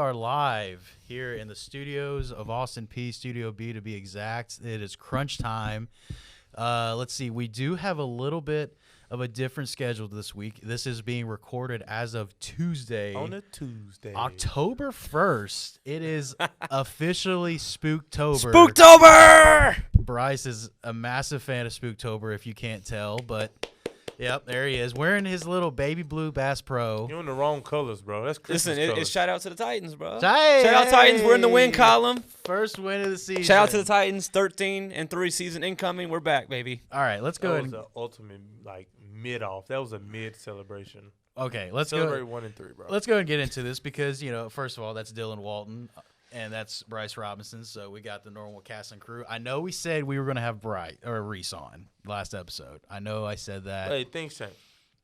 are live here in the studios of Austin Peay, Studio B to be exact. It is crunch time. Let's see. We do have a little bit of a different schedule this week. This is being recorded as of Tuesday. On a Tuesday. October 1st. It is officially Spooktober. Spooktober! Bryce is a massive fan of Spooktober, if you can't tell, but... Yep, there he is, wearing his little baby blue Bass Pro. You're in the wrong colors, bro. That's Christmas Listen, colors. it's shout out to the Titans, bro. Hey, Shout out Titans. We're in the win column. First win of the season. Shout out to the Titans. 13-3 season incoming. We're back, baby. All right, let's go That ahead. was the ultimate, mid-off. That was a mid-celebration. Okay, let's Celebrate go. 1 and 3, bro. Let's go and get into this because, first of all, that's Dylan Walton and that's Bryce Robinson. So we got the normal cast and crew. I know we said we were going to have Reese on last episode. I know I said that. Hey, things change.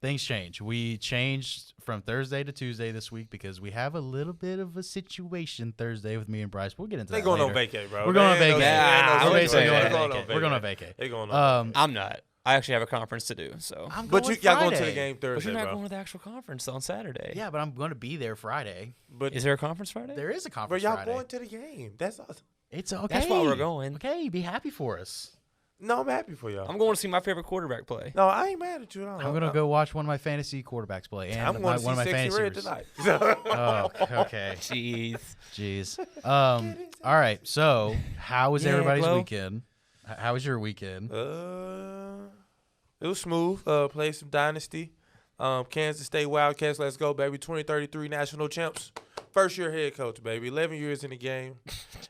Things change. We changed from Thursday to Tuesday this week because we have a little bit of a situation Thursday with me and Bryce. We'll get into that They going later. on vacay, bro. We're going on vacay. Yeah, We're basically going going on on vacay. vacay. We're going on vacay. They going on. I'm not. I actually have a conference to do, so. I'm But going y'all going to Friday. the game But Thursday, you're not bro. going to the actual conference on Saturday. Yeah, but I'm going to be there Friday. But Is there a conference Friday? There is a bro, conference y'all Friday. going to the game. That's awesome. It's okay. That's why we're going. Okay, be happy for us. No, I'm happy for y'all. I'm going to see my favorite quarterback play. No, I ain't mad at you at all. I'm going to go watch one of my fantasy quarterbacks play. And I'm going to one see of my Sexy fantasy Red receivers. tonight. Oh, okay. Jeez. Jeez. All right. So, how was Yeah, everybody's Glo. weekend? How was your weekend? It was smooth. Played some Dynasty. Kansas State Wildcats, let's go, baby. 2033 national champs. First year head coach, baby. 11 years in the game.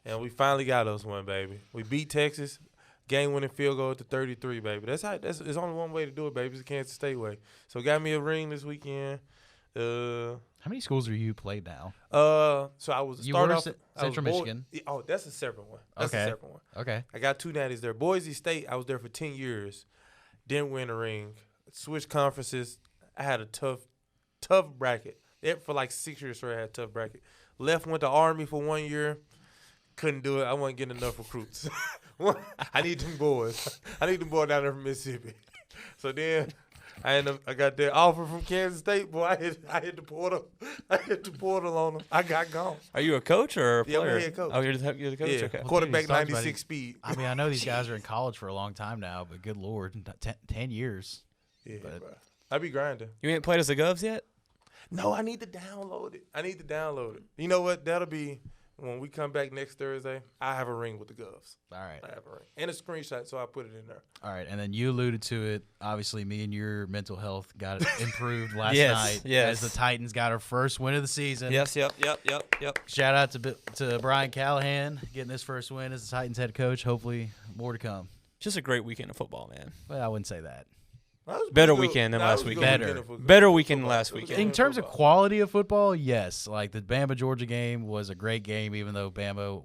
And we finally got us one, baby. We beat Texas. Game-winning field goal to 33, baby. There's only one way to do it, baby. It's the Kansas State way. So got me a ring this weekend. How many schools are you played now? So I was You start were off Central Michigan. Oh, that's a separate one. That's Okay. a separate one. Okay. I got 2 natties there. Boise State, I was there for 10 years. Didn't win a ring. Switched conferences. I had a tough bracket. For like 6 years straight, I had a tough bracket. Left, went to Army for 1 year. Couldn't do it. I wasn't getting enough recruits. I need them boys. I need them boys down there from Mississippi. So then I got that offer from Kansas State. Boy, I hit the portal. I hit the portal on them. I got gone. Are you a coach or a Yeah, I'm player? a head coach. Oh, you're the coach? Yeah, Okay. quarterback Dude, he talks about 96 speed. I mean, I know these guys are in college for a long time now, but good Lord, 10 years. Yeah, But- bro. I be grinding. You ain't played as the Govs yet? No, I need to download it. You know what? That'll be when we come back next Thursday. I have a ring with the Govs. All right. I have a ring. And a screenshot, so I put it in there. All right. And then you alluded to it. Obviously, me and your mental health got improved last Yes, night yes. as the Titans got our first win of the season. Yes, yep. Shout out to Brian Callahan getting his first win as the Titans head coach. Hopefully, more to come. Just a great weekend of football, man. Well, I wouldn't say that. That was a Better pretty good- weekend than nah, last it was a good weekend. weekend of football. Better weekend than Football. last It was a good weekend. In weekend terms of football. quality of football, yes. Like the Bama-Georgia game was a great game, even though Bama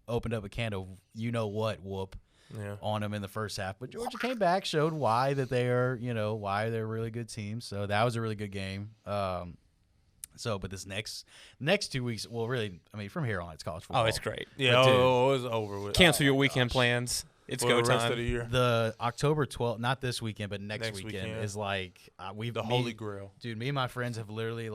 opened up a can of whoop Yeah. on them in the first half. But Georgia came back, showed why that they are, why they're a really good team. So that was a really good game. But this next 2 weeks, well, really, I mean, from here on, it's college football. Oh, it's great. Yeah, But dude, it's over with. Cancel your Oh, my weekend gosh. plans. It's For go the rest of the time. year. The October 12th, not this weekend, but next Next weekend weekend. is like The Holy Grail. Dude, me and my friends have literally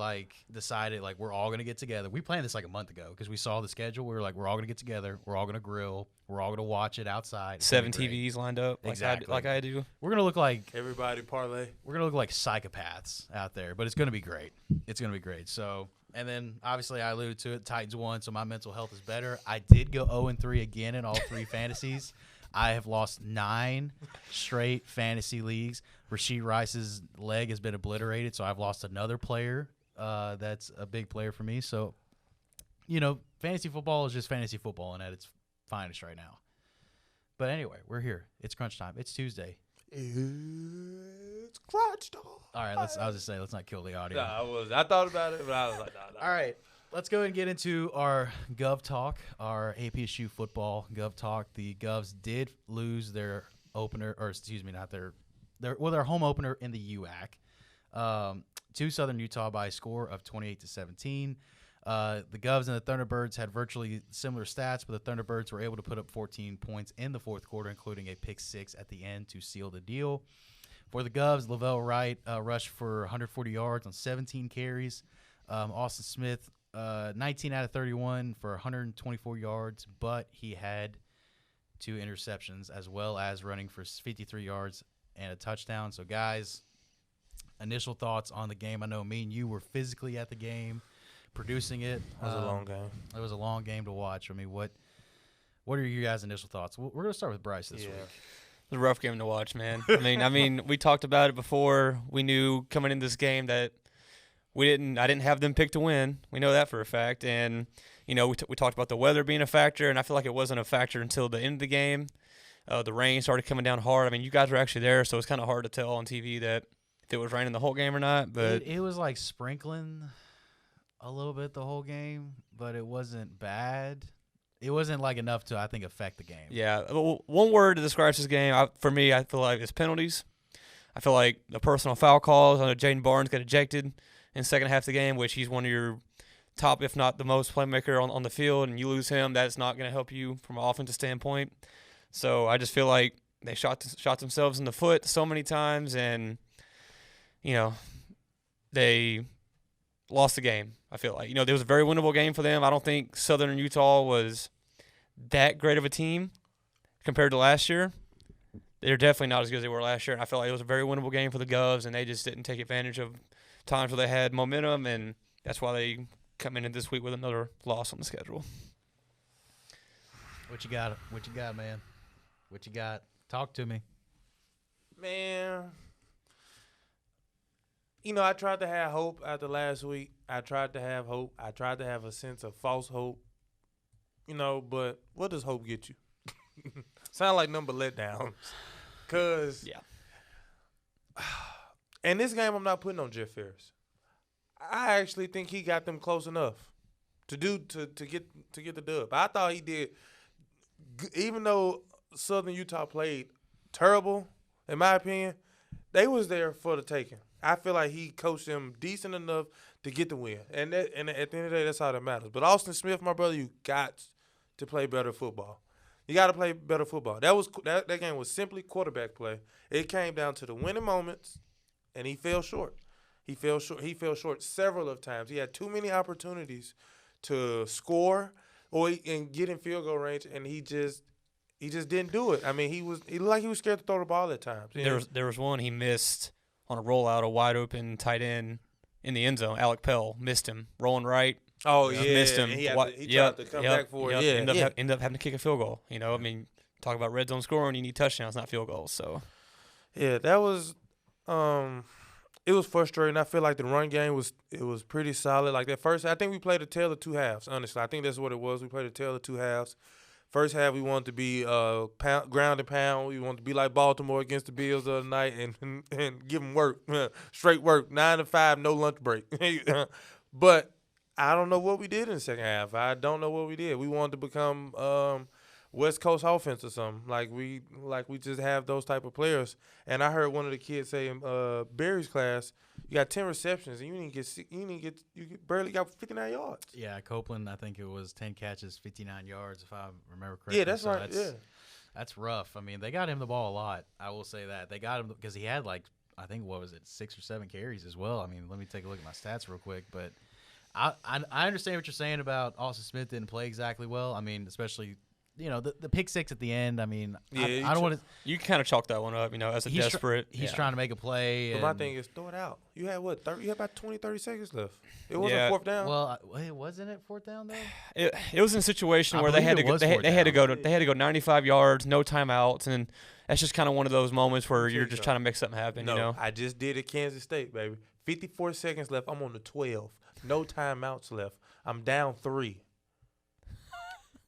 decided we're all gonna get together. We planned this a month ago because we saw the schedule. We were like, we're all gonna get together. We're all gonna grill. We're all gonna watch it outside. It's gonna 7 be great. TVs lined up Exactly. like I do. We're gonna look like Everybody parlay. psychopaths out there, but it's gonna be great. It's gonna be great. So, and then obviously I alluded to it. Titans won, so my mental health is better. I did go 0-3 again in all 3 fantasies. I have lost 9 straight fantasy leagues. Rasheed Rice's leg has been obliterated, so I've lost another player. That's a big player for me. So, fantasy football is just fantasy football, and at its finest right now. But anyway, we're here. It's crunch time. It's Tuesday. It's clutch time. All right, I was just saying, let's not kill the audio. I thought about it, but I was like, nah. All right, let's go ahead and get into our Gov talk, our APSU football Gov talk. The Govs did lose their opener, or excuse me, not their home opener in the UAC to Southern Utah by a score of 28-17. The Govs and the Thunderbirds had virtually similar stats, but the Thunderbirds were able to put up 14 points in the fourth quarter, including a pick 6 at the end to seal the deal. For the Govs, Lavelle Wright rushed for 140 yards on 17 carries. Austin Smith 19 out of 31 for 124 yards, but he had 2 interceptions as well as running for 53 yards and a touchdown. So, guys, initial thoughts on the game. I know me and you were physically at the game, producing it. It was a long game. It was a long game to watch. I mean, what are your guys' initial thoughts? We're going to start with Bryce this week. It was a rough game to watch, man. I mean, we talked about it before. We knew coming in this game that I didn't have them picked to win. We know that for a fact. And, we talked about the weather being a factor, and I feel like it wasn't a factor until the end of the game. The rain started coming down hard. I mean, you guys were actually there, so it's kind of hard to tell on TV that if it was raining the whole game or not. But it was like sprinkling a little bit the whole game, but it wasn't bad. It wasn't like enough to, I think, affect the game. Yeah. One word to describe this game, for me, I feel like it's penalties. I feel like the personal foul calls. I know Jaden Barnes got ejected in the second half of the game, which he's one of your top, if not the most playmaker on the field, and you lose him, that's not going to help you from an offensive standpoint. So I just feel like they shot themselves in the foot so many times, and, they lost the game, I feel like. There was a very winnable game for them. I don't think Southern Utah was that great of a team compared to last year. They're definitely not as good as they were last year, and I feel like it was a very winnable game for the Govs, and they just didn't take advantage of times where they had momentum, and that's why they come in this week with another loss on the schedule. What you got, man? What you got? Talk to me. Man, I tried to have hope after last week. I tried to have hope. I tried to have a sense of false hope. But what does hope get you? Sound like number letdowns. Yeah. And this game, I'm not putting on Jeff Ferris. I actually think he got them close enough to get the dub. I thought he did, even though Southern Utah played terrible, in my opinion, they was there for the taking. I feel like he coached them decent enough to get the win. And at the end of the day, that's all that matters. But Austin Smith, my brother, you got to play better football. You got to play better football. That game was simply quarterback play. It came down to the winning moments, and he fell short. He fell short several of times. He had too many opportunities to score and get in field goal range, and he just didn't do it. I mean, he looked like he was scared to throw the ball at times. There was one he missed on a rollout, a wide open tight end in the end zone. Alec Pell missed him, rolling right. Oh yeah, missed him. He tried to come back for it. Yeah, End up having to kick a field goal. I mean, talk about red zone scoring. You need touchdowns, not field goals. So yeah, that was it was frustrating. I feel like the run game was pretty solid. Like that first, I think we played a tale of two halves. Honestly, I think that's what it was. We played a tale of two halves. First half, we wanted to be ground and pound. We wanted to be like Baltimore against the Bills the other night and give them work, straight work, 9 to 5, no lunch break. But I don't know what we did in the second half. I don't know what we did. We wanted to become West Coast offense or something. Like we just have those type of players. And I heard one of the kids say in Barry's class, you got 10 receptions and you barely got 59 yards. Yeah, Copeland, I think it was 10 catches, 59 yards, if I remember correctly. Yeah, that's right. That's rough. I mean, they got him the ball a lot. I will say that. They got him because he had I think, 6 or 7 carries as well. I mean, let me take a look at my stats real quick. But I understand what you're saying about Austin Smith didn't play exactly well. I mean, especially – the pick six at the end. I mean, I don't want to. You kind of chalk that one up, as a desperate. He's trying to make a play. But my thing is, throw it out. You had what? You had about 20, 30 seconds left. It wasn't fourth down. Well, wasn't it fourth down though? It was in a situation where they had to go 95 yards, no timeouts, and that's just kind of one of those moments where you're just trying to make something happen. No, I just did at Kansas State, baby. 54 seconds left. I'm on the 12. No timeouts left. I'm down 3.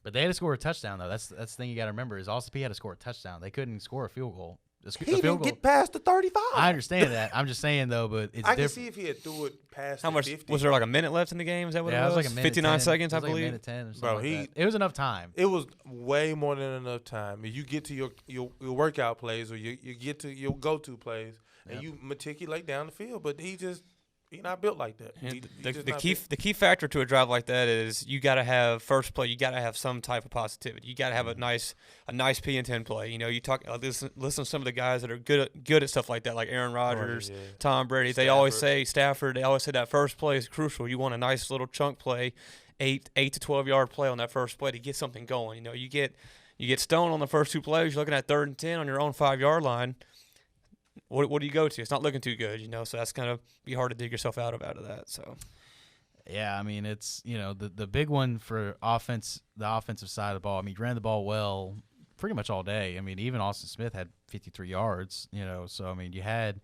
But they had to score a touchdown, though. That's the thing you got to remember is Austin Peay had to score a touchdown. They couldn't score a field goal. He didn't get past the 35. I understand that. I'm just saying, though, but it's different. I can see if he had threw it past How the much 50. Was there like a minute left in the game? Is that what it was? It was like a minute 59 10. seconds, I believe. believe. A minute 10 or something like that. It was enough time. It was way more than enough time. If you get to your workout plays or you get to your go-to plays and you meticulate down the field, but he just He's not built like that. And He the just not key built. the key factor to a drive like that is you got to have first play. You got to have some type of positivity. You got to have a nice P and 10 play. You know, you talk listen to some of the guys that are good at stuff like that, like Aaron Rodgers, Yeah. Tom Brady. They always say Stafford. They always say that first play is crucial. You want a nice little chunk play, 8 to 12 yard play on that first play to get something going. You know, you get stoned on the first 2 plays. You're looking at 3rd and 10 on your own 5-yard line. What do you go to? It's not looking too good, you know. So that's gonna be hard to dig yourself out of that. So, Yeah, I mean, it's, you know, the big one for offense, the offensive side of the ball. I mean, you ran the ball well pretty much all day. I mean, even Austin Smith had 53 yards, you know. So, I mean, you had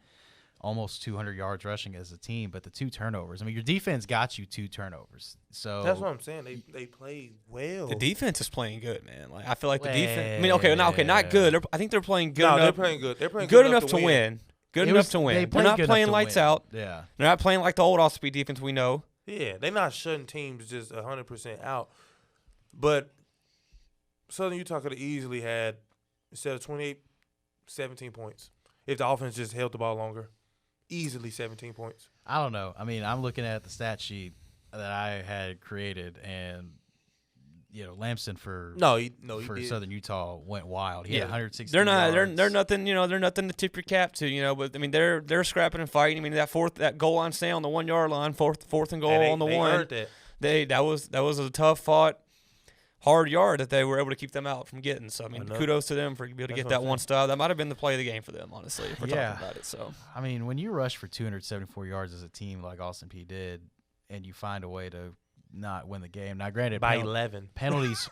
almost 200 yards rushing as a team, but the 2 turnovers. I mean, your defense got you 2 turnovers. So That's what I'm saying. They played well. the defense is playing good, man. Like I feel like the defense. I mean, not good. I think they're playing good. No, enough, they're playing good. They're playing good enough to win. Good It enough was- to they win. They're played not good enough playing to lights win. out. Yeah. They're not playing like the old Austin Peay defense we know. Yeah, they're not shutting teams just 100% out. But Southern Utah could have easily had, instead of 28, 17 points. If the offense just held the ball longer. Easily 17 points. I don't know. I mean, I'm looking at the stat sheet that I had created, and you know, Lamson for He did. Southern Utah went wild. He had 160. They're not. yards. They're nothing. You know, they're nothing to tip your cap to. You know, but I mean, they're scrapping and fighting. I mean, that goal line stand on the 1-yard line, fourth and goal on the they one. earned that. That was a tough fought, hard yard that they were able to keep them out from getting. So I mean, Enough. kudos to them for being able to That's get what that I'm one stop. That might have been the play of the game for them, honestly. If we're Yeah. talking about it. So I mean, when you rush for 274 yards as a team like Austin Peay did, and you find a way to not win the game. Now, granted, By 11. penalties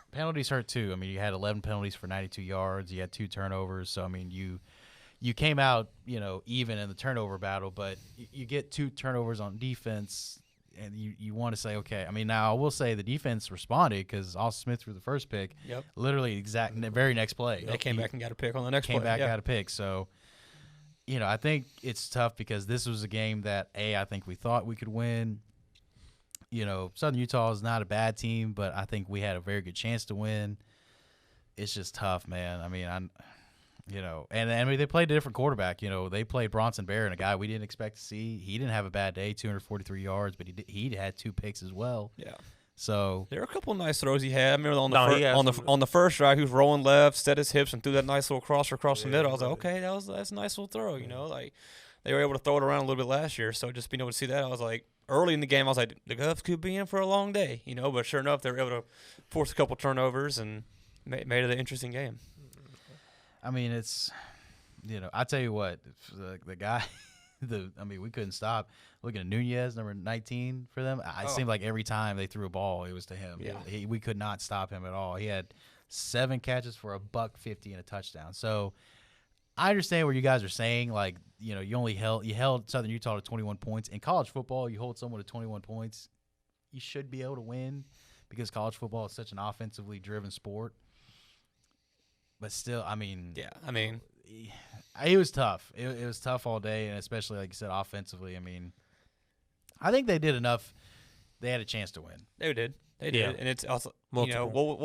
hurt too. I mean, you had 11 penalties for 92 yards. You had 2 turnovers. So I mean, you came out, you know, even in the turnover battle, but you get 2 turnovers on defense. And you want to say, okay. I mean, now I will say the defense responded because Austin Smith threw the first pick. Yep. Literally very next play. they came back and got a pick on the next Came play. back, Yeah. got a pick. So, you know, I think it's tough because this was a game that, I think we thought we could win. You know, Southern Utah is not a bad team, but I think we had a very good chance to win. It's just tough, man. I mean, you know, and I mean, they played a different quarterback. You know, they played Bronson Barron, a guy we didn't expect to see. He didn't have a bad day, 243 yards, but he had 2 picks as well. Yeah. So There were a couple of nice throws he had. I remember on the first drive, he was rolling left, set his hips, and threw that nice little crosser across the middle. I was like, okay, that's a nice little throw. You know, like they were able to throw it around a little bit last year. So just being able to see that, I was like, early in the game, I was like, the Govs could be in for a long day. You know, but sure enough, they were able to force a couple turnovers and made it an interesting game. I mean, it's, you know, I tell you what, the guy, I mean, we couldn't stop looking at Nunez, number 19 for them. It seemed like every time they threw a ball, it was to him. Yeah. We could not stop him at all. He had 7 catches for $150 and a touchdown. So I understand what you guys are saying. Like, you know, you held Southern Utah to 21 points. In college football, you hold someone to 21 points, you should be able to win because college football is such an offensively driven sport. But still, I mean, it was tough. It was tough all day, and especially, like you said, offensively. I mean, I think they did enough. They had a chance to win. They did, Yeah. and it's also Multiple. what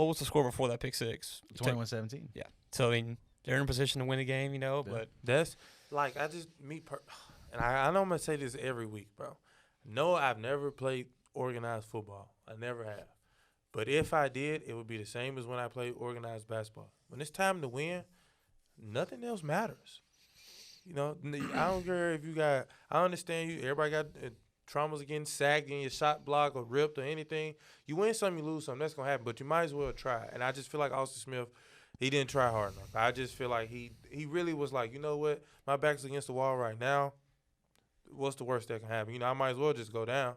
was the score before that pick six? 21-17. Yeah. So I mean, they're in a position to win the game, you know. But That's like and I know I'm gonna say this every week, bro. No, I've never played organized football. I never have. But if I did, it would be the same as when I played organized basketball. When it's time to win, nothing else matters. You know, I don't care if you got. I understand you. Everybody got traumas of getting sacked, getting your shot blocked or ripped or anything. You win some, you lose some. That's gonna happen. But you might as well try. And I just feel like Austin Smith, he didn't try hard enough. I just feel like he really was like, you know what, my back's against the wall right now. What's the worst that can happen? You know, I might as well just go down.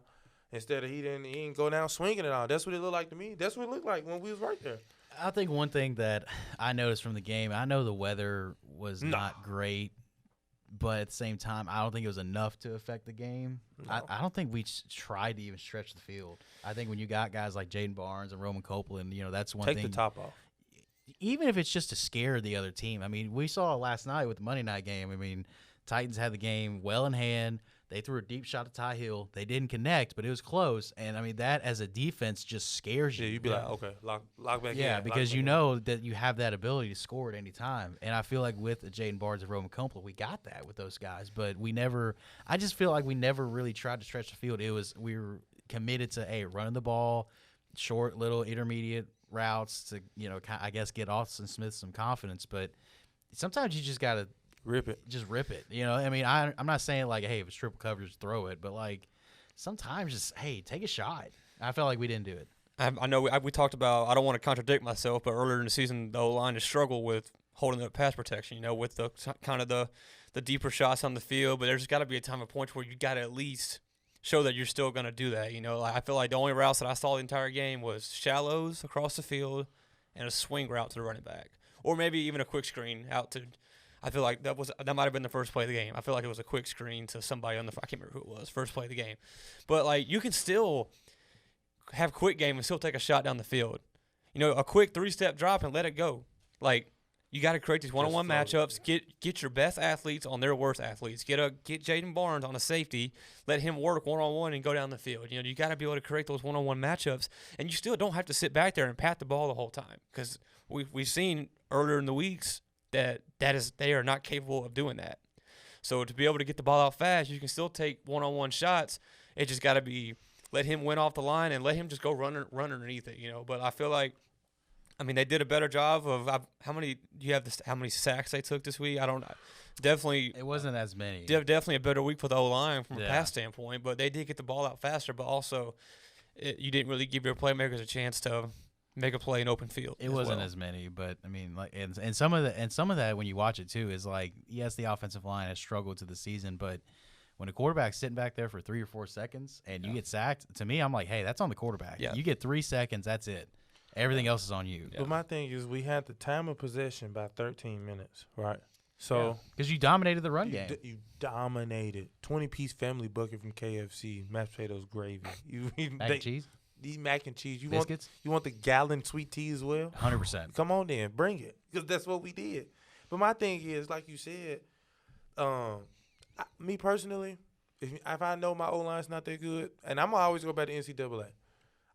Instead of he didn't go down swinging it all. That's what it looked like to me. That's what it looked like when we was right there. I think one thing that I noticed from the game, I know the weather was not great, but at the same time, I don't think it was enough to affect the game. No. I don't think we tried to even stretch the field. I think when you got guys like Jaden Barnes and Roman Copeland, you know, that's one thing. Take the top off. Even if it's just to scare the other team. I mean, we saw last night with the Monday night game. I mean, Titans had the game well in hand. They threw a deep shot to Ty Hill. They didn't connect, but it was close. And, I mean, that as a defense just scares you. Yeah, you'd be like, okay, lock back in. Yeah, because you know that you have that ability to score at any time. And I feel like with Jaden Barnes and Roman Kompler, we got that with those guys. But I just feel like we never really tried to stretch the field. We were committed to, running the ball, short, little, intermediate routes to, I guess get Austin Smith some confidence. But sometimes you just got to rip it. Just rip it. I mean, I'm not saying like, hey, if it's triple coverage, throw it. But like sometimes just, hey, take a shot. I felt like we didn't do it. I know we talked about, I don't want to contradict myself, but earlier in the season, the O-line has struggled with holding up pass protection, with the kind of the deeper shots on the field. But there's got to be a time of point where you got to at least show that you're still going to do that. I feel like the only routes that I saw the entire game was shallows across the field and a swing route to the running back. Or maybe even a quick screen out to, I feel like that might have been the first play of the game. I feel like it was a quick screen to somebody I can't remember who it was, first play of the game. But, like, you can still have a quick game and still take a shot down the field. A quick 3-step drop and let it go. Like, you got to create these one-on-one matchups. Get your best athletes on their worst athletes. Get Jaden Barnes on a safety. Let him work one-on-one and go down the field. You got to be able to create those one-on-one matchups, and you still don't have to sit back there and pat the ball the whole time because we've seen earlier in the weeks they are not capable of doing that. So to be able to get the ball out fast, you can still take one-on-one shots. It just got to be let him win off the line and let him just go run underneath it. But I feel like, I mean, they did a better job of how many sacks they took this week. Definitely. It wasn't as many. Definitely a better week for the O-line from a pass standpoint, but they did get the ball out faster. But also, you didn't really give your playmakers a chance to make a play in open field. It wasn't as many, but I mean, like, and some of that when you watch it too is like, yes, the offensive line has struggled to the season, but when a quarterback's sitting back there for 3 or 4 seconds and you get sacked, to me, I'm like, hey, that's on the quarterback. Yeah. You get 3 seconds, that's it. Everything else is on you. But my thing is, we had the time of possession by 13 minutes, right? So because you dominated the run game, you dominated 20-piece family bucket from KFC, mashed potatoes, gravy, mac and cheese. These mac and cheese. Biscuits? You want the gallon sweet tea as well? 100%. Come on then, bring it, because that's what we did. But my thing is, like you said, me personally, if I know my O-line's not that good, and I'm gonna always go back to NCAA.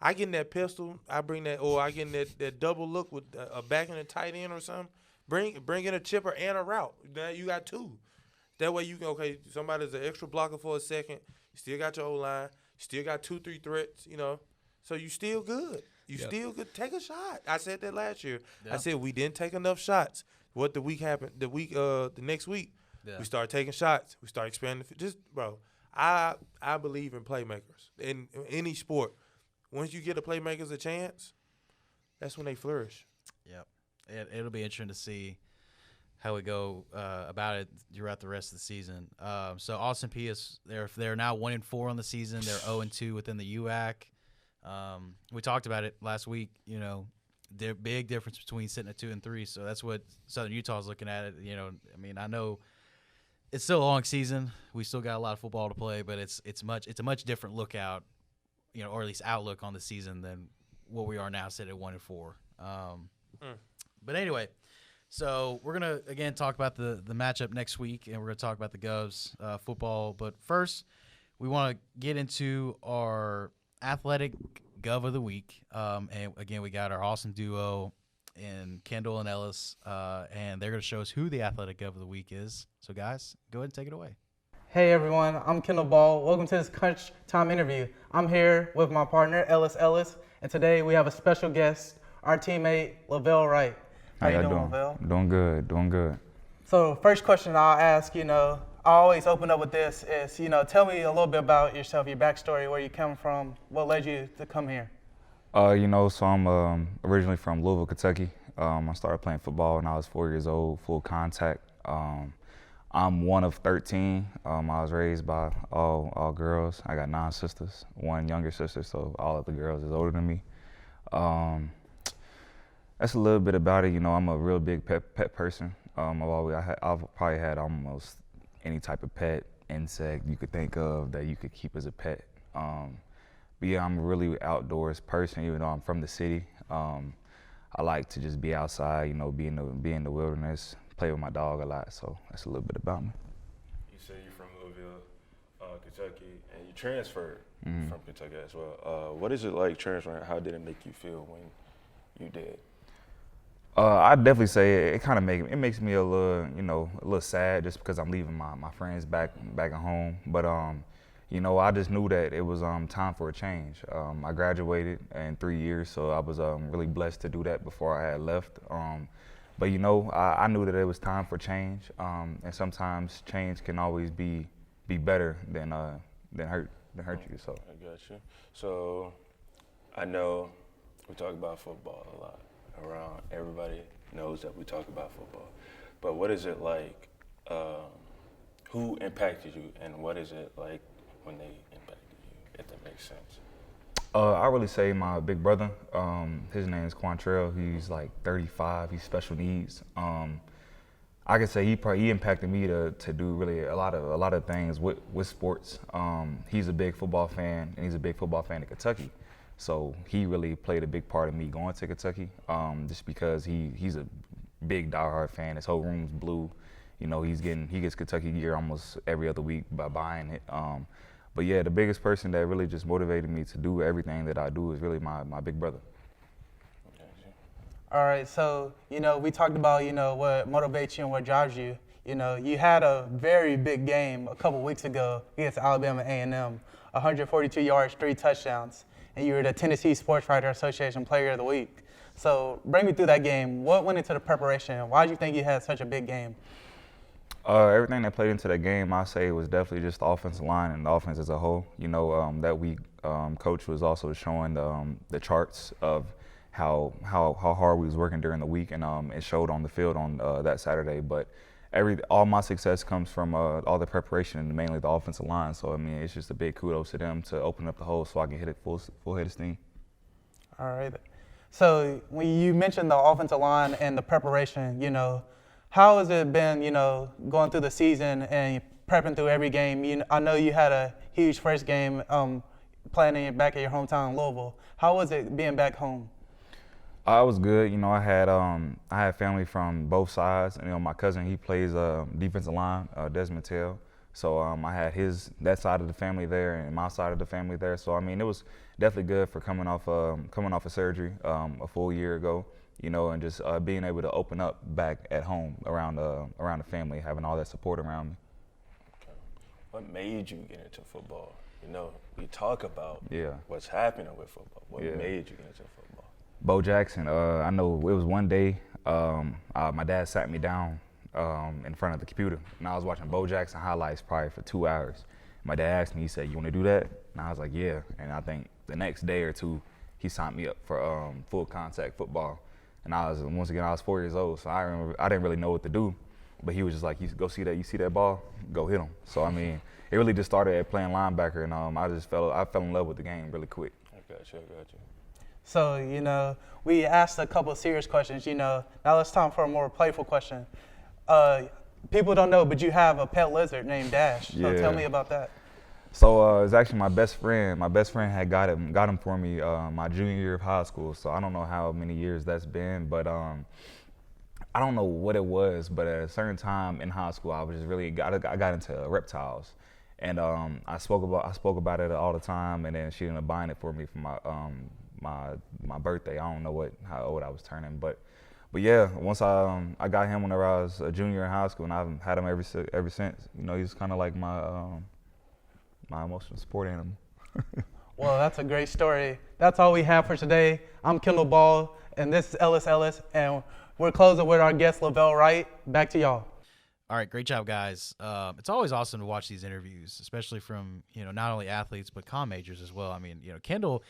I get in that pistol, I bring that, or I get in that double look with a back and a tight end or something. Bring in a chipper and a route. Now you got 2. That way you can, somebody's an extra blocker for a second. You still got your O-line. Still got 2-3 threats, So you still good. Still good. Take a shot. I said that last year. I said we didn't take enough shots. What the week happened? The next week, we started taking shots. We started expanding. I believe in playmakers in any sport. Once you get the playmakers a chance, that's when they flourish. Yep. It'll be interesting to see how we go about it throughout the rest of the season. So Austin Peay they're now 1-4 on the season. They're 0-2 within the UAC. We talked about it last week. Their big difference between sitting at 2 and 3. So that's what Southern Utah is looking at it. I mean, I know it's still a long season. We still got a lot of football to play, but it's a much different lookout, or at least outlook on the season than what we are now, sitting at 1-4. But anyway, so we're gonna again talk about the matchup next week, and we're gonna talk about the Govs football. But first, we want to get into our Athletic Gov of the week. And again, we got our awesome duo in Kendall and Ellis, and they're gonna show us who the Athletic Gov of the week is. So guys, go ahead and take it away. Hey everyone, I'm Kendall Ball. Welcome to this Crunchtime interview. I'm here with my partner Ellis, and today we have a special guest, our teammate Lavelle Wright. How you doing, Lavelle? Doing good. So first question I'll ask, I always open up with this is, tell me a little bit about yourself, your backstory, where you come from, what led you to come here. So I'm originally from Louisville, Kentucky. I started playing football when I was 4 years old, full contact. I'm one of 13. I was raised by all girls. I got 9 sisters, 1 younger sister, so all of the girls is older than me. That's a little bit about it. I'm a real big pet person. I've probably had almost any type of pet, insect you could think of that you could keep as a pet. But yeah, I'm a really outdoors person, even though I'm from the city. I like to just be outside, be in the wilderness, play with my dog a lot. So that's a little bit about me. You say you're from Louisville. Kentucky, and you transferred from Kentucky as well. What is it like transferring? How did it make you feel when you did? I'd definitely say it kind of makes me a little sad just because I'm leaving my friends back at home. But I just knew that it was time for a change. I graduated in 3 years, so I was really blessed to do that before I had left. But I knew that it was time for change, and sometimes change can always be better than hurt you. So I got you. So I know we talk about football a lot. Around everybody knows that we talk about football, but what is it like? Who impacted you, and what is it like when they impacted you? If that makes sense. I really say my big brother. His name is Quantrell. He's like 35. He's special needs. I could say he impacted me to do really a lot of things with sports. He's a big football fan, and he's a big football fan of Kentucky. So he really played a big part of me going to Kentucky, just because he's a big diehard fan. His whole room's blue. He gets Kentucky gear almost every other week by buying it. But yeah, the biggest person that really just motivated me to do everything that I do is really my big brother. All right, so, we talked about, what motivates you and what drives you. You had a very big game a couple weeks ago against Alabama A&M, 142 yards, 3 touchdowns, and you were the Tennessee Sports Writer Association Player of the Week. So bring me through that game. What went into the preparation? Why did you think you had such a big game? Everything that played into that game, I say, was definitely just the offensive line and the offense as a whole. That week, Coach was also showing the charts of how hard we was working during the week, and it showed on the field on that Saturday. But all my success comes from all the preparation and mainly the offensive line. So it's just a big kudos to them to open up the hole so I can hit it full head of steam. All right. So when you mentioned the offensive line and the preparation, how has it been, going through the season and prepping through every game? I know you had a huge first game playing back at your hometown in Louisville. How was it being back home? I was good. I had family from both sides. My cousin, he plays defensive line, Desmond Tell. So I had that side of the family there and my side of the family there. So it was definitely good for coming off a surgery a full year ago. And just being able to open up back at home around the family, having all that support around me. Okay. What made you get into football? We talk about what's happening with football. What made you get into football? Bo Jackson. I know it was one day my dad sat me down in front of the computer, and I was watching Bo Jackson highlights probably for 2 hours. My dad asked me, he said, "You want to do that?" And I was like, "Yeah." And I think the next day or two, he signed me up for full contact football. And I was 4 years old, so I didn't really know what to do. But he was just like, "You go see that. You see that ball? Go hit him." So it really just started at playing linebacker, and I fell in love with the game really quick. I got you. So we asked a couple of serious questions. Now it's time for a more playful question. People don't know, but you have a pet lizard named Dash. So tell me about that. So it's actually my best friend. My best friend had got him for me my junior year of high school. So I don't know how many years that's been, but I don't know what it was. But at a certain time in high school, I was just I got into reptiles, and I spoke about it all the time. And then she ended up buying it for me for my birthday. I don't know how old I was turning, but yeah, once I got him whenever I was a junior in high school, and I've had him ever since. He's kind of like my emotional support animal. Well, that's a great story. That's all we have for today. I'm Kendall Ball, and this is Ellis, and we're closing with our guest, Lavelle Wright. Back to y'all. All right, great job, guys. It's always awesome to watch these interviews, especially from not only athletes but comm majors as well. Kendall's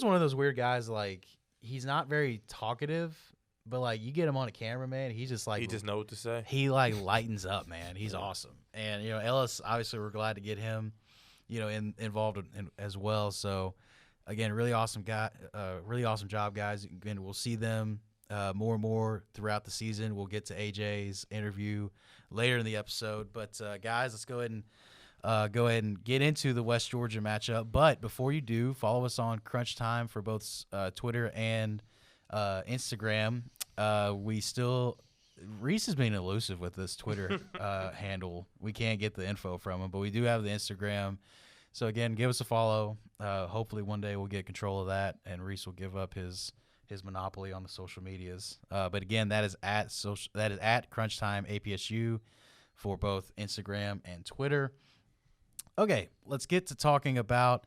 one of those weird guys. Like, he's not very talkative, but like you get him on a camera, man, he just know what to say. He like lightens up, man. He's awesome. And Ellis, obviously, we're glad to get him involved in as well. So again, really awesome guy, really awesome job, guys. Again, we'll see them more and more throughout the season. We'll get to AJ's interview later in the episode, but guys, let's go ahead and get into the West Georgia matchup. But before you do, follow us on Crunchtime for both Twitter and Instagram. We still Reese is being elusive with this Twitter handle. We can't get the info from him, but we do have the Instagram. So, again, give us a follow. Hopefully one day we'll get control of that, and Reese will give up his monopoly on the social medias. But, again, that is at Crunchtime APSU for both Instagram and Twitter. Okay, let's get to talking about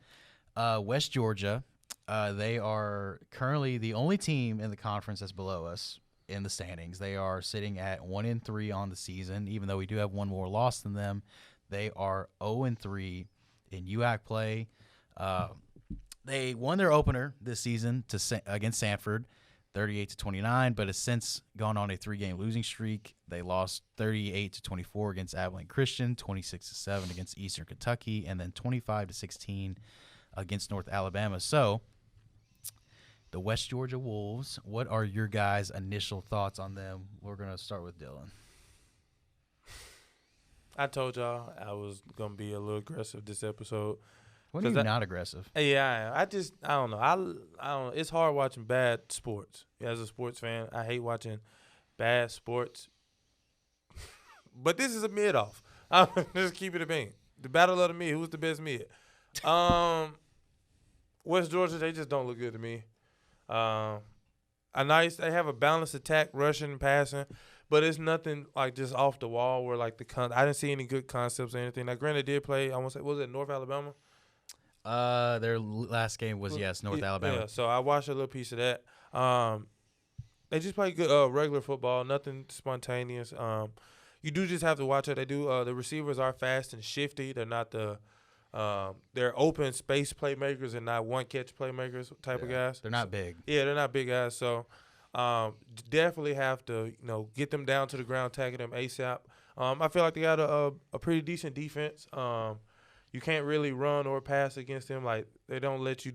West Georgia. They are currently the only team in the conference that's below us in the standings. They are sitting at 1-3 on the season, even though we do have one more loss than them. They are 0-3 in UAC play. They won their opener this season against Sanford, 38-29, but has since gone on a 3-game losing streak. They lost 38-24 against Abilene Christian, 26-7 against Eastern Kentucky, and then 25-16 against North Alabama. So, the West Georgia Wolves, what are your guys' initial thoughts on them? We're going to start with Dylan. I told y'all I was going to be a little aggressive this episode. When are you not aggressive? Yeah, I don't know. I don't. It's hard watching bad sports. As a sports fan, I hate watching bad sports. But this is a mid-off. Just keep it a bean. The battle of the mid. Who's the best mid? West Georgia, they just don't look good to me. They have a balanced attack, rushing and passing, but it's nothing like just off the wall where like I didn't see any good concepts or anything. Now, granted, did play. I want to say, was it North Alabama? Their last game was North Alabama. Yeah, so I watched a little piece of that. They just play good regular football, nothing spontaneous. You do just have to watch it. They do. The receivers are fast and shifty. They're not they're open space playmakers and not one catch playmakers type of guys. They're not big. Yeah, they're not big guys. So definitely have to get them down to the ground, tackle them ASAP. I feel like they got a pretty decent defense. You can't really run or pass against them. Like they don't let you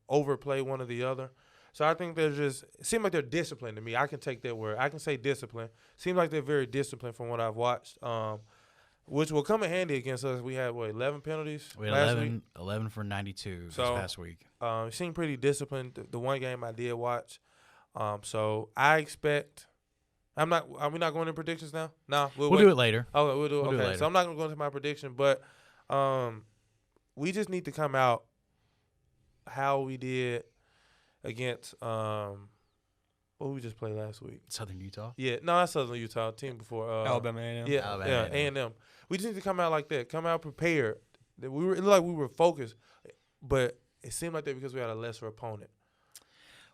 overplay one or the other. So I think it seems like they're disciplined to me. I can take that word. I can say disciplined. Seems like they're very disciplined from what I've watched. Which will come in handy against us. We had 11 penalties. We had 11 for 92 this past week. It seemed pretty disciplined. The one game I did watch. So I expect. Are we not going into predictions now? No, we'll do it later. Oh, we'll do it. Okay, Okay, so I'm not going to go into my prediction, but we just need to come out how we did against what we just played last week. Southern Utah? Yeah, no, that's Southern Utah. Team before Alabama A&M. Yeah, Alabama A&M. We just need to come out like that. Come out prepared. It looked like we were focused, but it seemed like that because we had a lesser opponent.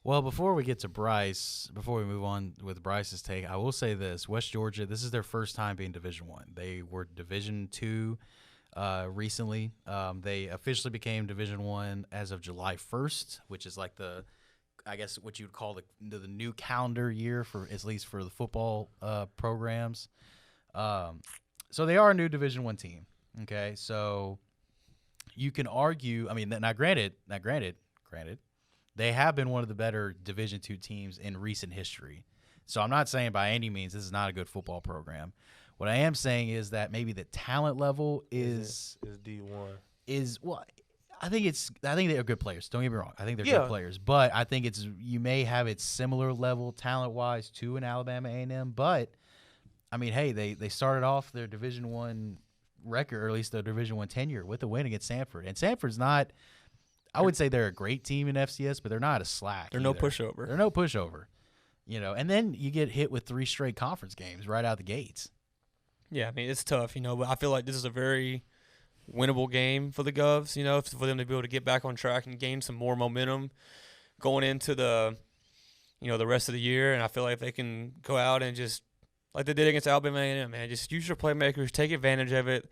Well, before we get to Bryce, before we move on with Bryce's take, I will say this: West Georgia, this is their first time being Division I. They were Division II recently. They officially became Division I as of July 1st, which is like what you would call the new calendar year for at least for the football programs. So they are a new Division I team. Okay, so you can argue. I mean, now granted, they have been one of the better Division II teams in recent history. So I'm not saying by any means this is not a good football program. What I am saying is that maybe the talent level is D1. I think they're good players. Don't get me wrong. I think they're good players, but I think you may have it similar level talent wise to an Alabama A&M. But I mean, hey, they started off their Division I record, or at least their Division I tenure, with a win against Sanford. And Sanford's not. I would say they're a great team in FCS, but they're not a slack. They're no pushover. They're no pushover. And then you get hit with 3 straight conference games right out the gates. Yeah, I mean, it's tough, but I feel like this is a very winnable game for the Govs, for them to be able to get back on track and gain some more momentum going into the rest of the year. And I feel like if they can go out and just, like they did against Alabama A&M, man, just use your playmakers, take advantage of it.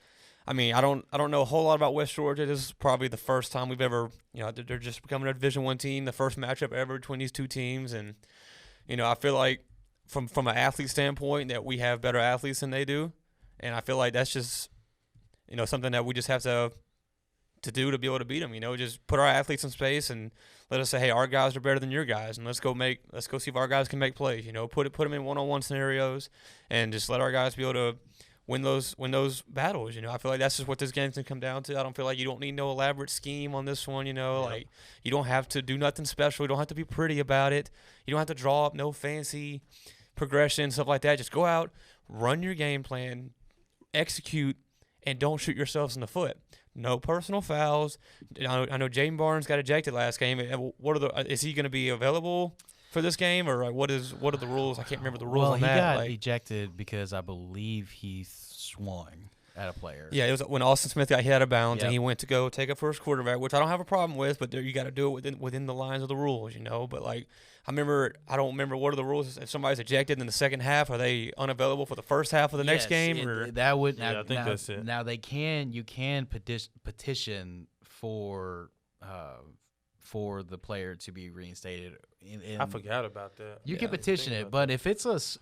I mean, I don't know a whole lot about West Georgia. This is probably the first time we've ever, they're just becoming a Division I team, the first matchup ever between these two teams. And, I feel like from an athlete standpoint that we have better athletes than they do. And I feel like that's just, something that we just have to do to be able to beat them. Just put our athletes in space and let us say, hey, our guys are better than your guys, and let's go see if our guys can make plays. Put them in one-on-one scenarios, and just let our guys be able to win those battles. I feel like that's just what this game's gonna come down to. I don't feel like you don't need no elaborate scheme on this one. Like you don't have to do nothing special. You don't have to be pretty about it. You don't have to draw up no fancy progression, stuff like that. Just go out, run your game plan, execute, and don't shoot yourselves in the foot. No personal fouls. I know Jaden Barnes got ejected last game. What are is he going to be available for this game, or what are the rules? I can't remember the rules on that. Well, he got ejected because I believe he swung at a player. Yeah, it was when Austin Smith got hit out of bounds, Yep. and he went to go take a first quarterback, which I don't have a problem with, but you got to do it within the lines of the rules, But like, I don't remember what are the rules. If somebody's ejected in the second half, are they unavailable for the first half of the next game? Or that would. Yeah, I think that's it. Now you can petition for the player to be reinstated. I forgot about that. You Yeah, can I didn't petition think it, about but that.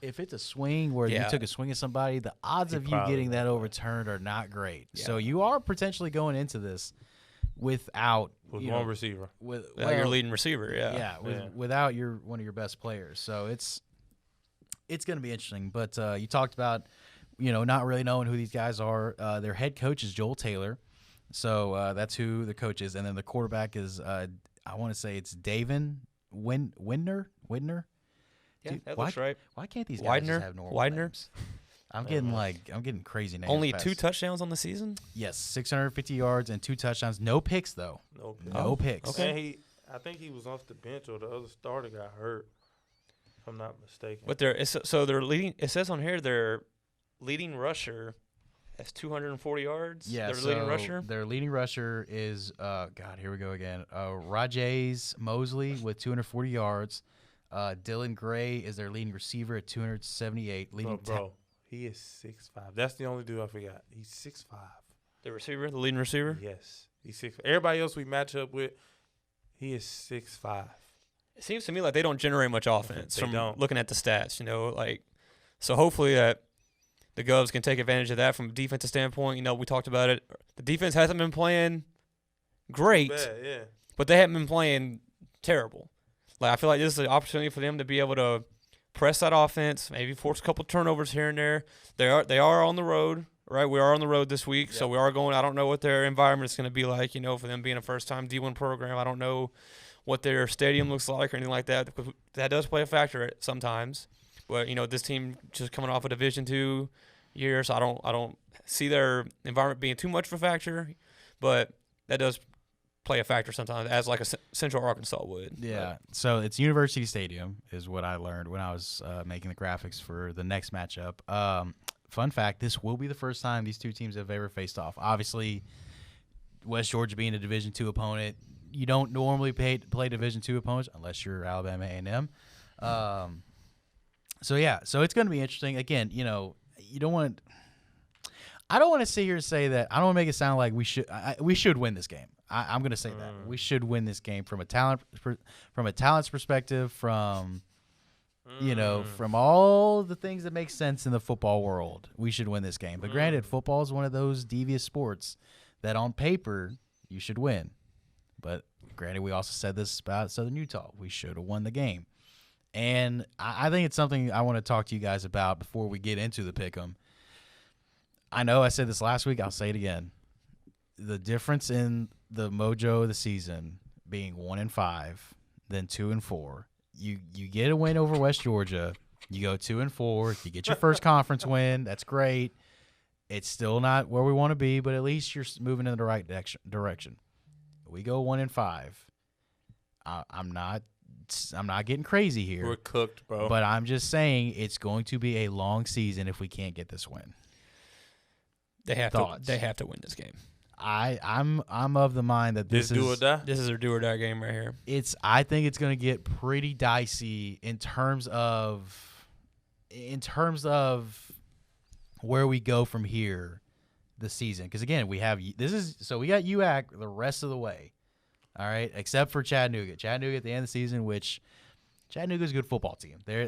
if it's a swing where you took a swing at somebody, the odds of you probably getting that won't. overturned are not great. Yeah. So you are potentially going into this without with you one know, receiver. with your leading receiver, yeah, Yeah. without one of your best players. So it's going to be interesting. But you talked about not really knowing who these guys are. Their head coach is Joel Taylor, so that's who the coach is, and then the quarterback is I want to say it's Davin Widner. Yeah, Dude, that looks right. Why can't these guys Widener? just have normal Widener? names? I'm getting crazy names. Only fast. 2 touchdowns on the season? Yes, 650 yards and 2 touchdowns. No picks though. No. No picks. okay. And I think he was off the bench, or the other starter got hurt. If I'm not mistaken. But they're leading. It says on here their leading rusher has 240 yards. Yeah, their leading rusher. Their leading rusher is here we go again. Rajays Mosley with 240 yards. Dylan Gray is their leading receiver at 278. Leading Bro, he is 6'5". That's the only dude I forgot. He's 6'5". The leading receiver. Yes, he's 6'5". Everybody else we match up with, he is 6'5". It seems to me like they don't generate much offense They from don't. looking at the stats. So hopefully that the Govs can take advantage of that from a defensive standpoint. We talked about it. The defense hasn't been playing great, Bad, yeah. but they haven't been playing terrible. I feel like this is an opportunity for them to be able to press that offense, maybe force a couple turnovers here and there. They are on the road, right? We are on the road this week, so we are going. I don't know what their environment is going to be like, for them being a first-time D1 program. I don't know what their stadium looks like or anything like that, because that does play a factor sometimes. But this team just coming off a Division II year, so I don't see their environment being too much of a factor, but that does play a factor sometimes, as like a Central Arkansas would. Yeah. So it's University Stadium is what I learned when I was making the graphics for the next matchup. Fun fact: this will be the first time these two teams have ever faced off. Obviously, West Georgia being a Division II opponent, you don't normally play Division II opponents unless you're Alabama A&M. So it's going to be interesting. Again, you don't want. I don't want to sit here and say that. I don't want to make it sound like we should win this game. I'm going to say that we should win this game from a talent's perspective, from from all the things that make sense in the football world. We should win this game. But granted, football is one of those devious sports that on paper you should win. But granted, we also said this about Southern Utah. We should have won the game. And I think it's something I want to talk to you guys about before we get into the pick'em. I know I said this last week. I'll say it again. The difference in the mojo of the season being 1-5, then 2-4. You get a win over West Georgia. You go 2-4. You get your first conference win. That's great. It's still not where we want to be, but at least you're moving in the right direction. We go 1-5. I'm not getting crazy here. We're cooked, bro. But I'm just saying it's going to be a long season if we can't get this win. They have Thoughts? to win this game. I'm of the mind that this do or is die. This is a do or die game right here. I think it's going to get pretty dicey in terms of where we go from here this season. Because again, we got UAC the rest of the way. All right, except for Chattanooga. Chattanooga at the end of the season, which Chattanooga's a good football team. They're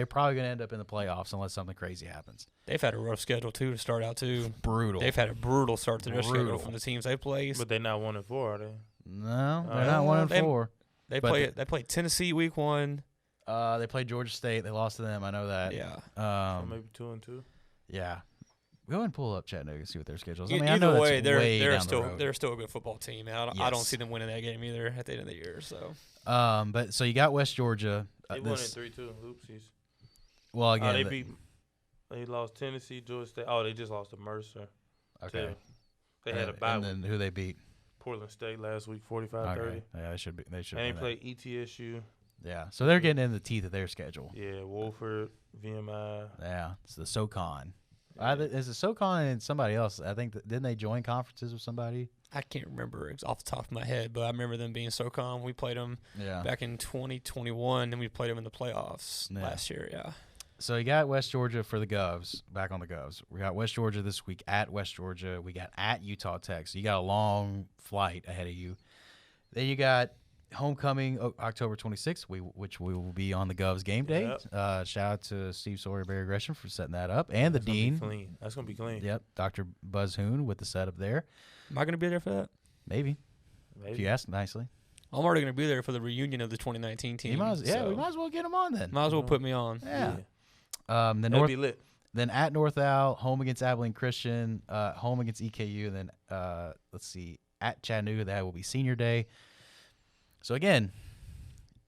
probably going to end up in the playoffs unless something crazy happens. They've had a rough schedule too to start out too. Brutal. They've had a brutal start to their schedule from the teams they played. But they're not 1-4, are they? No, they're not 1-4. They played Tennessee week 1. They played Georgia State. They lost to them. I know that. Yeah. So maybe 2-2. Yeah. Go ahead and pull up Chattanooga and see what their schedule is. Either I know way, that's way they're down still the road. they're still a good football team. I don't Yes. see them winning that game either at the end of the year. So. But so you got West Georgia. They won in 3-2. Oopsies. Well, again, They lost Tennessee, Georgia State. Oh, they just lost to Mercer. okay. too. They had a bye And week. then who they beat? Portland State last week, 45-30. Okay. Yeah, they should be. They should. And they win that. played ETSU. Yeah, so they're getting in the teeth of their schedule. Yeah, Wolford, VMI. Yeah, it's the SoCon. Is it SoCon and somebody else? I think didn't they join conferences with somebody? I can't remember off the top of my head, but I remember them being SoCon. We played them Yeah. back in 2021, and we played them in the playoffs Yeah. last year. Yeah. So you got West Georgia for the Govs. Back on the Govs. We got West Georgia this week at West Georgia. We got at Utah Tech. So you got a long flight ahead of you. Then you got homecoming October 26th, which we will be on the Govs game day. Yep. Shout out to Steve Sawyer, Barry Gresham for setting that up, and the That's gonna be dean. clean. That's going to be clean. Yep, Dr. Buzz Hoon with the setup there. Am I going to be there for that? Maybe Maybe. if you ask nicely. I'm already going to be there for the reunion of the 2019 team. We might as so well get him on then. might as well put me on. Yeah. Yeah. The That'll North. be lit. Then at North Al, home against Abilene Christian, home against EKU, and then let's see, at Chattanooga, that will be senior day. So again,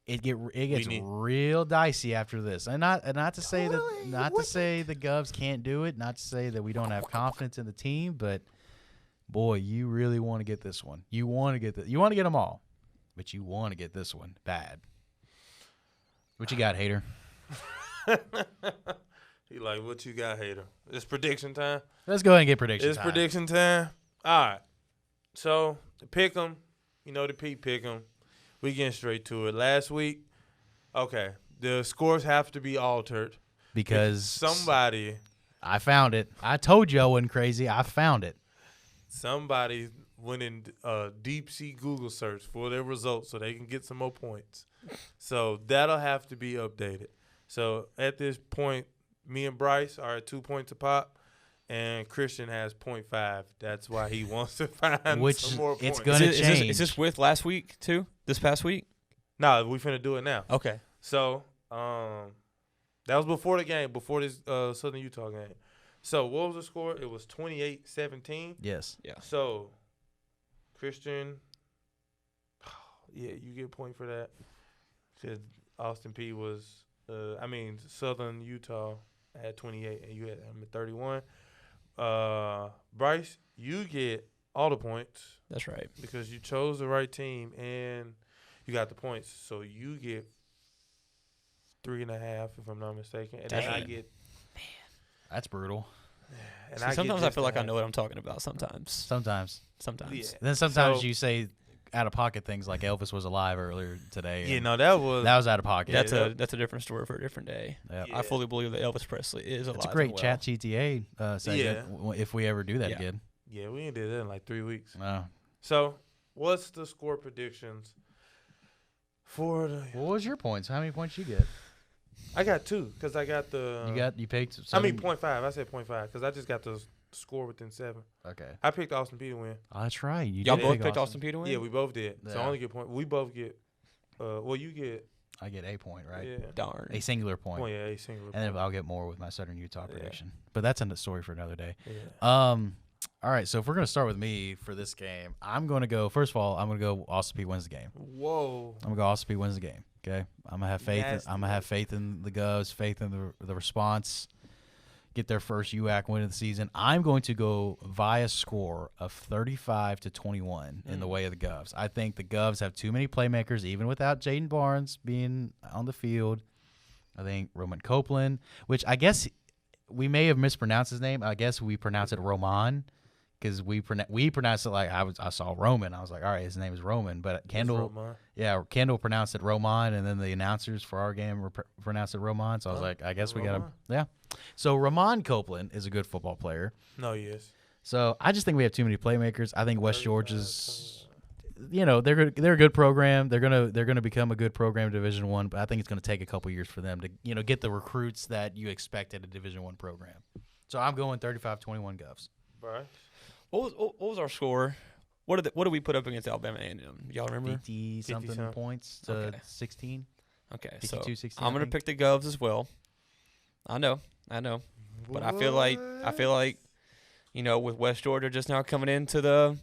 it gets real dicey after this, and not to say to say the Govs can't do it, not to say that we don't have confidence in the team, but boy, you really want to get this one. You want to get them all, but you want to get this one bad. What you got, hater? He like, what you got, hater? It's prediction time. Let's go ahead and get predictions. It's prediction time. All right. So, pick 'em. You know the Pete pick 'em. We getting straight to it. Last week, okay, the scores have to be altered. Because somebody. I found it. I told you I wasn't crazy. I found it. Somebody went in deep sea Google search for their results so they can get some more points. So, that'll have to be updated. So, at this point, me and Bryce are at 2 points a pop. And Christian has 0.5. That's why he wants to find some more points. It's going to change. Is this with last week, too? This past week? No, we finna do it now. Okay. So, that was before the game, before this Southern Utah game. So, what was the score? It was 28-17. Yes. Yeah. So, Christian, yeah, you get a point for that. Said Austin Peay was, Southern Utah had 28, and you had him at 31. Bryce, you get all the points. That's right. Because you chose the right team and you got the points. So you get 3.5, if I'm not mistaken. And then I get. Man, that's brutal. And See, sometimes I feel like I know what I'm talking about. Sometimes. Yeah. Then sometimes you say out of pocket things like Elvis was alive earlier today. Yeah, no, that was out of pocket. That's a different story for a different day. Yep. Yeah. I fully believe that Elvis Presley is alive. It's a great and well. chat GTA segment if we ever do that Yeah. again. Yeah, we ain't did that in like 3 weeks. No. So, what's the score predictions for the? What was your points? How many points you get? I got 2 because I got the. You picked. 0.5. I said 0.5 because I just got the score within 7. Okay. I picked Austin Peay to win. Oh, that's right. Y'all both picked Austin Peay to win? Yeah, we both did. So I Yeah. only get point. We both get. You get. I get a point, right? Yeah. Darn. A singular point. Oh yeah, a single. And then I'll get more with my Southern Utah prediction. But that's a story for another day. Yeah. All right, so if we're going to start with me for this game, I'm going to go, first of all, I'm going to go Austin Peay wins the game. Whoa. I'm going to go Austin Peay wins the game, okay? I'm going to have faith. Nasty. I'm going to have faith in the Govs, faith in the response, get their first UAC win of the season. I'm going to go via score of 35-21 in the way of the Govs. I think the Govs have too many playmakers, even without Jaden Barnes being on the field. I think Roman Copeland, which I guess we may have mispronounced his name. I guess we pronounce it Roman because we pronounced it like I saw Roman. I was like, all right, his name is Roman. But Kendall pronounced it Roman, and then the announcers for our game pronounced it Roman. So I was like, I guess we got to, yeah. So Roman Copeland is a good football player. No, yes. So I just think we have too many playmakers. I think West Georgia's, they're a good program. They're gonna become a good program in Division I, but I think it's gonna take a couple years for them to get the recruits that you expect at a Division I program. So I'm going 35-21 Govs. Bryce. What was our score? What did we put up against Alabama A&M? Y'all remember? 50-something points to 16. Okay, 52, so 16, I'm gonna pick the Govs as well. I know, but I feel like with West Georgia just now coming into the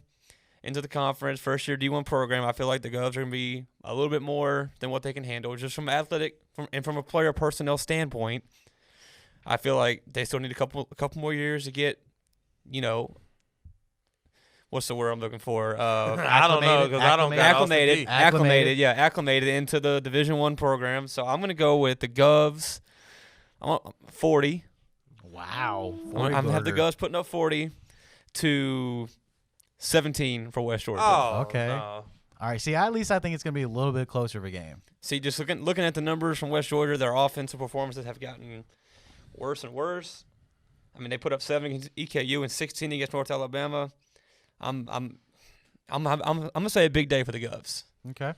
conference, first year D1 program, I feel like the Govs are gonna be a little bit more than what they can handle, just from athletic and from a player personnel standpoint. I feel like they still need a couple more years to get, what's the word I'm looking for? I don't know because I don't got Austin Peay. Acclimated into the Division I program. So I'm gonna go with the Govs. 40. Wow. I'm gonna have the Govs putting up 40 to 17 for West Georgia. Oh, Okay. no. All right. See, at least I think it's going to be a little bit closer of a game. See, just looking at the numbers from West Georgia, their offensive performances have gotten worse and worse. I mean, they put up 7 against EKU and 16 against North Alabama. I'm gonna say a big day for the Govs. Okay.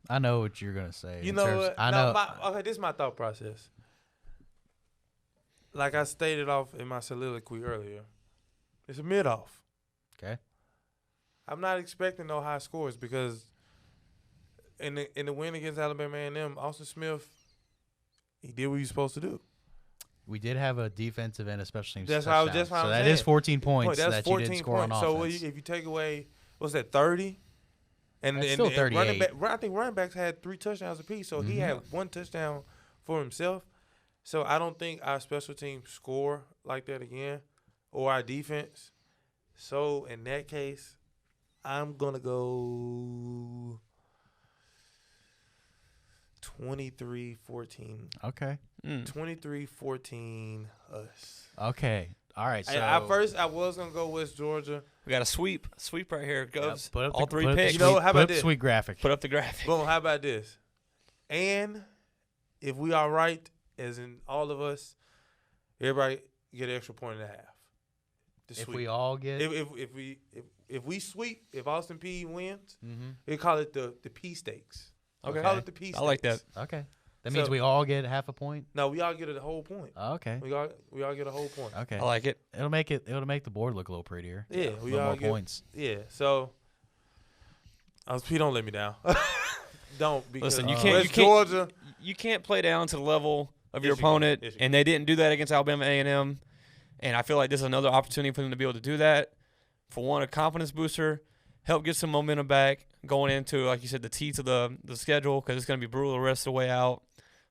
I know what you're going to say. You know what? I know. Okay, this is my thought process. Like I stated off in my soliloquy earlier, it's a mid-off. Okay. I'm not expecting no high scores because in the win against Alabama A&M, Austin Smith, he did what he was supposed to do. We did have a defensive and a special teams That's touchdown. what I'm so that saying. is 14 points That's that 14 you didn't score points. on So offense. if you take away, what's that, 30? And That's still 38. running back, I think running backs had 3 touchdowns apiece, so he had 1 touchdown for himself. So I don't think our special teams score like that again, or our defense. So in that case, I'm gonna go 23-14. Okay. 23-14 us. Okay. All right. So At first, I was gonna go West Georgia. We got a sweep right here. Govs. put up all the, 3 put up the picks. You know, sweet- how put about up the this? sweet graphic? Put up the graphic. Boom, how about this? And if we are right, as in all of us, everybody get an extra point and a half. To If sweep. we all get If we sweep, if Austin Peay wins, Mhm. we call it the P stakes. We Okay. call it the P stakes. I like that. Okay. That means So- we all get half a point. No, we all get a whole point. Okay. We all get a whole point. Okay. I like it. It'll make the board look a little prettier. Yeah, A we little all more get points. Yeah, so Austin Peay, don't let me down. Don't because Listen, you West can't Georgia. you can't play down to the level of your Yes, you can. opponent, Yes, you and they didn't do that against Alabama A&M. And I feel like this is another opportunity for them to be able to do that. For one, a confidence booster, help get some momentum back going into, like you said, the teeth of the schedule, because it's going to be brutal the rest of the way out.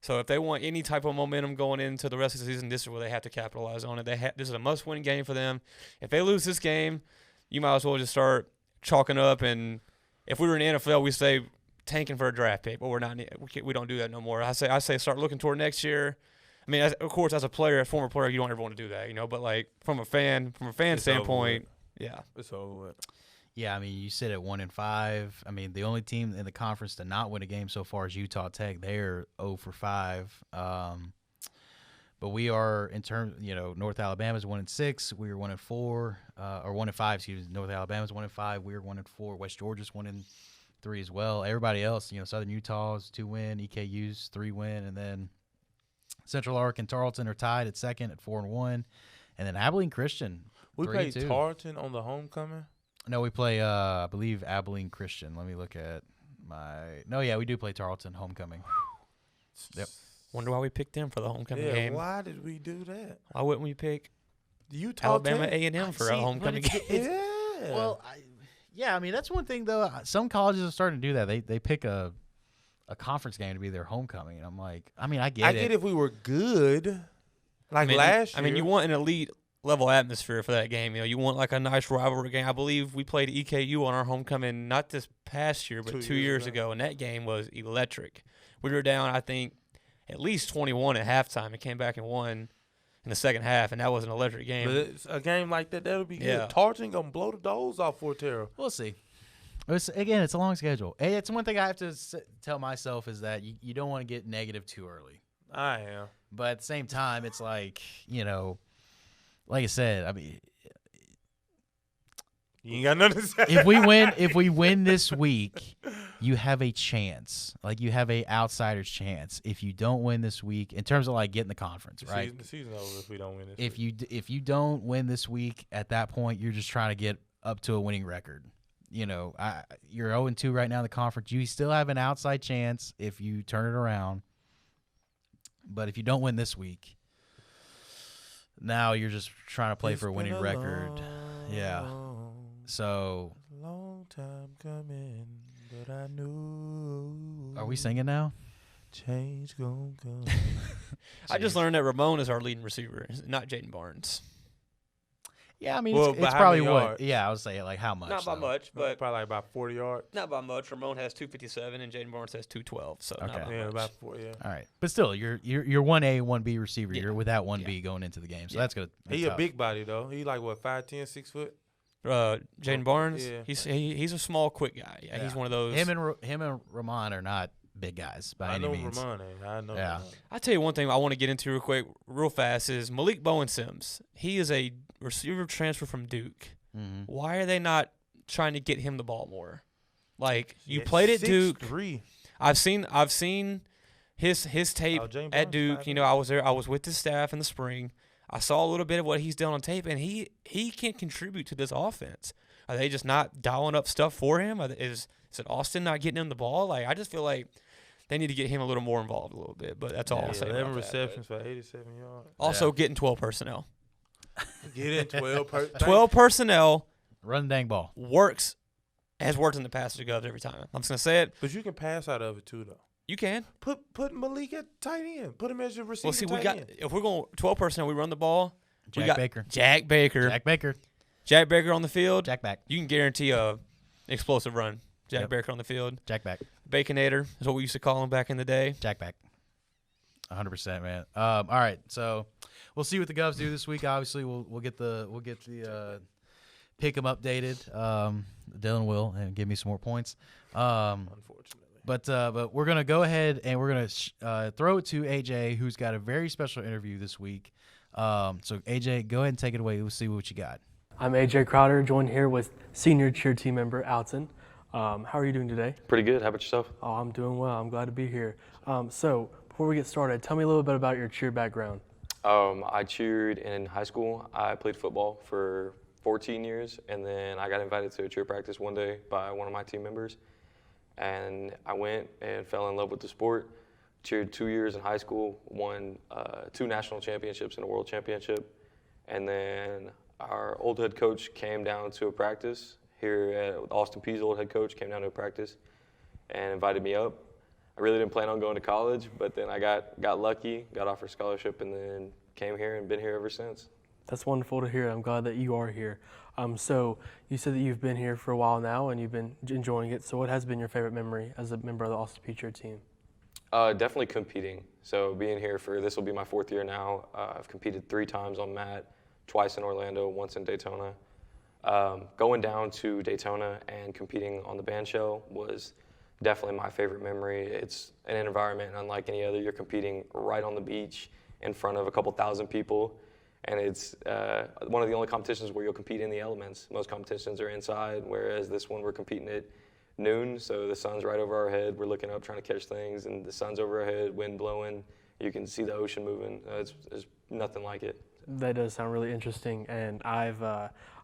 So if they want any type of momentum going into the rest of the season, this is where they have to capitalize on it. This is a must-win game for them. If they lose this game, you might as well just start chalking up. And if we were in the NFL, we say tanking for a draft pick, but we're not. We don't do that no more. I say start looking toward next year. I mean, of course, as a player, a former player, you don't ever want to do that, But like from a fan It's standpoint, over yeah. It's over with. Yeah, I mean, you sit at 1-5. I mean, the only team in the conference to not win a game so far is Utah Tech. They're 0-5. But we are in terms, North Alabama's 1-6. We are 1-4, or 1-5. Excuse me. North Alabama's 1-5. We're 1-4. West Georgia's 1-3 as well. Everybody else, Southern Utah's 2-win, EKU's 3-win, and then Central Ark and Tarleton are tied at second at 4-1, and then Abilene Christian. We played 3-2. Tarleton on the homecoming. No, we play, I believe, Abilene Christian. Let me look at my. No, yeah, we do play Tarleton homecoming. Yep. Wonder why we picked them for the homecoming Yeah, game. why did we do that? Why wouldn't we pick Utah Alabama Tech? A&M for a See, homecoming but game? Yeah. Well, I mean, that's one thing though. Some colleges are starting to do that. They pick a conference game to be their homecoming, and I'm like, I mean, I get it. if we were good, like last year. I mean, you want an elite level atmosphere for that game. You want like a nice rivalry game. I believe we played EKU on our homecoming not this past year, but 2 years ago, and that game was electric. We were down, I think, at least 21 at halftime and came back and won in the second half, and that was an electric game. But it's a game like that'll be Yeah. good. Tarleton gonna blow the doors off Fort Terra. We'll see. It's a long schedule. Hey, it's one thing I have to tell myself is that you don't want to get negative too early. I am. But at the same time, it's like, like I said, I mean, You ain't got nothing to say. if we win this week, you have a chance. Like, you have a outsider's chance. If you don't win this week, in terms of like getting the conference, right? The season over if we don't win this. If you don't win this week, at that point, you're just trying to get up to a winning record. You're 0-2 right now in the conference. You still have an outside chance if you turn it around. But if you don't win this week, now you're just trying to play for a winning record. Yeah. So, Long time coming, but I knew. are we singing now? Change gon' come. I just learned that Ramon is our leading receiver, not Jaden Barnes. Yeah, I mean, Well, it's by how probably many what. yards? Yeah, I would say like how much. Not by though? much, but Probably like about 40 yards. not by much. Ramon has 257 and Jaden Barnes has 212. So not Okay. by Yeah, much. about 4. Yeah. All right, but still, you're 1A, 1B receiver. Yeah. You're without 1B going into the game, so Yeah. that's gonna. He tough. a big body though. He like what 5'10", 6 foot. Jaden Barnes, Yeah. he's a small, quick guy. Yeah, he's one of those. Him and Ramon are not big guys by I any know means. Ramon. I know. Yeah. Ramon. I tell you one thing I want to get into real fast is Malik Bowen Sims. He is a receiver transfer from Duke. Mm-hmm. Why are they not trying to get him the ball more? Like you Yeah, played at Duke. 6'3". I've seen his tape James at Barnes, Duke. 5'8". You know, I was there. I was with the staff in the spring. I saw a little bit of what he's done on tape, and he can contribute to this offense. Are they just not dialing up stuff for him? Is it Austin not getting him the ball? Like I just feel like they need to get him a little more involved a little bit. But that's all I'll say. 11 about that, receptions for 87 yards. but also getting 12 personnel. Get in 12. 12 personnel Run the dang ball. has worked in the past to Gov every time. I'm just gonna say it. But you can pass out of it too though. You can. Put Malik at tight end. Put him as your receiver. Well, see, we tight got end. if we're going 12 personnel, we run the ball. We Jack got Baker. Jack Baker. Jack Baker on the field. Jack back. You can guarantee a explosive run. Jack Yep. Baker on the field. Jack back. Baconator is what we used to call him back in the day. Jack back. 100%, man. All right, so we'll see what the Govs do this week. Obviously, we'll get the pick 'em updated. Dylan will and give me some more points. Unfortunately. But we're gonna go ahead and we're gonna throw it to AJ, who's got a very special interview this week. So AJ, go ahead and take it away. We'll see what you got. I'm AJ Crowder, joined here with senior cheer team member Alton. How are you doing today? Pretty good. How about yourself? Oh, I'm doing well. I'm glad to be here. So before we get started, tell me a little bit about your cheer background. I cheered in high school. I played football for 14 years, and then I got invited to a cheer practice one day by one of my team members. And I went and fell in love with the sport. Cheered 2 years in high school, won 2 national championships and a world championship. And then our old head coach came down to a practice here at Austin Peay's old head coach came down to a practice and invited me up. I really didn't plan on going to college, but then I got lucky, got offered a scholarship, and then came here and been here ever since. That's wonderful to hear. I'm glad that you are here. So you said that you've been here for a while now and you've been enjoying it. So what has been your favorite memory as a member of the Austin Peay cheer team? Definitely competing. So being here this will be my 4th year now. I've competed 3 times on mat, twice in Orlando, once in Daytona. Going down to Daytona and competing on the band shell was definitely my favorite memory. It's an environment unlike any other. You're competing right on the beach in front of a couple thousand people. And it's one of the only competitions where you'll compete in the elements. Most competitions are inside, whereas this one we're competing at noon, so the sun's right over our head. We're looking up trying to catch things, and the sun's over our head, wind blowing. You can see the ocean moving. It's nothing like it. That does sound really interesting, and I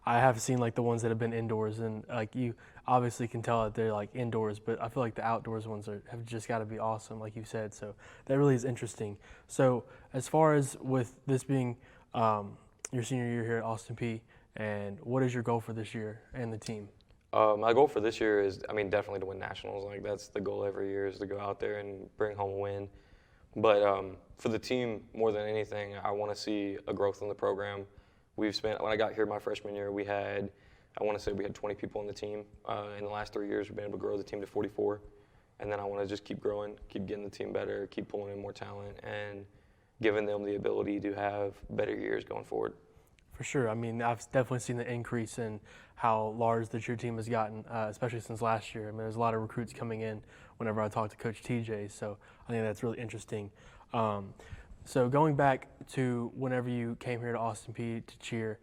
have seen like the ones that have been indoors, and like you obviously can tell that they're like indoors, but I feel like the outdoors ones have just got to be awesome, like you said. So that really is interesting. So as far as with this being your senior year here at Austin Peay, and what is your goal for this year and the team? My goal for this year is, definitely to win nationals. Like that's the goal every year, is to go out there and bring home a win. But for the team, more than anything, I want to see a growth in the program. When I got here my freshman year, we had 20 people on the team. In the last 3 years, we've been able to grow the team to 44. And then I want to just keep growing, keep getting the team better, keep pulling in more talent, and giving them the ability to have better years going forward. For sure. I've definitely seen the increase in how large the cheer team has gotten, especially since last year. There's a lot of recruits coming in whenever I talk to Coach TJ, so I think that's really interesting. So going back to whenever you came here to Austin Peay to cheer,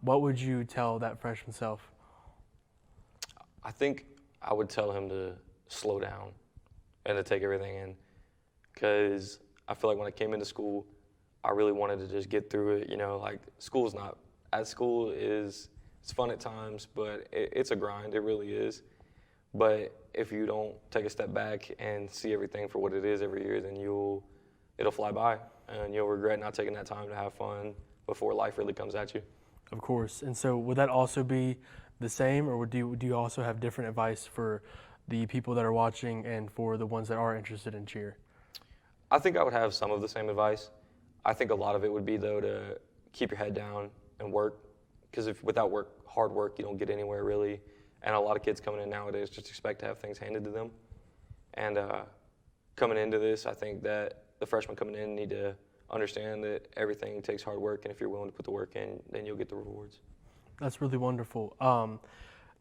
what would you tell that freshman self? I think I would tell him to slow down and to take everything in, because I feel like when I came into school, I really wanted to just get through it. School is fun at times, but it's a grind. It really is. But if you don't take a step back and see everything for what it is every year, then it'll fly by, and you'll regret not taking that time to have fun before life really comes at you. Of course. And so would that also be the same, or do you also have different advice for the people that are watching and for the ones that are interested in cheer? I think I would have some of the same advice. I think a lot of it would be, though, to keep your head down and work, because if without hard work, you don't get anywhere really. And a lot of kids coming in nowadays just expect to have things handed to them. And coming into this, I think that the freshmen coming in need to understand that everything takes hard work, and if you're willing to put the work in, then you'll get the rewards. That's really wonderful.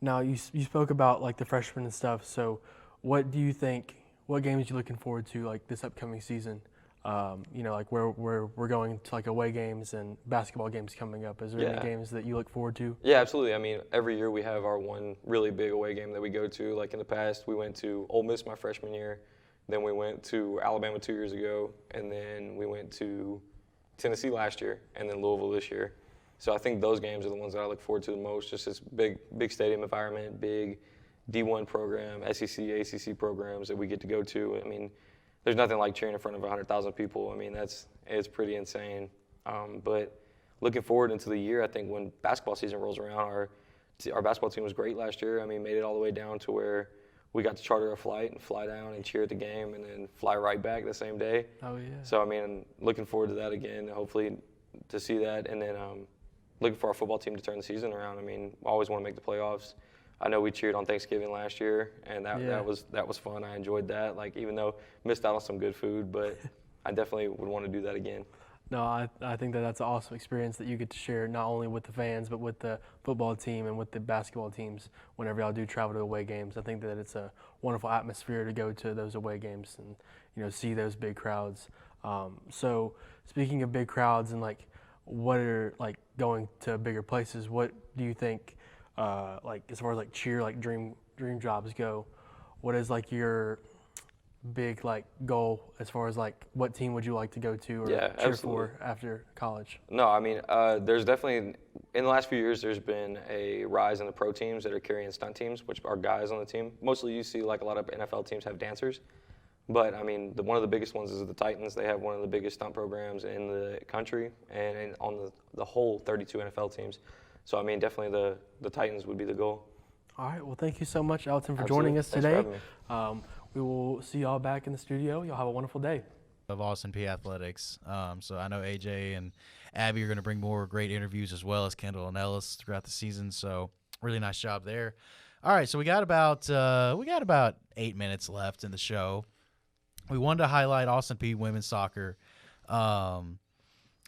Now you spoke about like the freshmen and stuff. So, what do you think? What games are you looking forward to like this upcoming season? Like where we're going to like away games and basketball games coming up. Is there any games that you look forward to? Yeah, absolutely. I mean, every year we have our one really big away game that we go to. Like in the past, we went to Ole Miss my freshman year. Then we went to Alabama 2 years ago, and then we went to Tennessee last year, and then Louisville this year. So I think those games are the ones that I look forward to the most. Just this big stadium environment, big D1 program, SEC, ACC programs that we get to go to. I mean, there's nothing like cheering in front of 100,000 people. I mean, it's pretty insane. But looking forward into the year, I think when basketball season rolls around, our basketball team was great last year. I mean, made it all the way down to where we got to charter a flight and fly down and cheer at the game and then fly right back the same day. Oh, yeah. So, I mean, looking forward to that again, hopefully to see that. And then looking for our football team to turn the season around. I mean, I always want to make the playoffs. I know we cheered on Thanksgiving last year, and that was fun. I enjoyed that. Like, even though missed out on some good food, but I definitely would want to do that again. No, I think that's an awesome experience that you get to share not only with the fans but with the football team and with the basketball teams whenever y'all do travel to away games. I think that it's a wonderful atmosphere to go to those away games and see those big crowds. So speaking of big crowds and like what are like going to bigger places, what do you think like as far as like cheer like dream jobs go? What is like your big like goal as far as like what team would you like to go to or cheer absolutely. for after college? No, I mean there's definitely in the last few years there's been a rise in the pro teams that are carrying stunt teams, which are guys on the team. Mostly you see like a lot of NFL teams have dancers, but I mean one of the biggest ones is the Titans. They have one of the biggest stunt programs in the country and on the whole 32 NFL teams. So I mean definitely the Titans would be the goal. All right, well thank you so much, Alton, for Absolutely. joining us Thanks for today. having me. We will see y'all back in the studio. Y'all have a wonderful day. Of Austin Peay Athletics. So I know AJ and Abby are going to bring more great interviews as well as Kendall and Ellis throughout the season. So really nice job there. All right, so we got about 8 minutes left in the show. We wanted to highlight Austin Peay women's soccer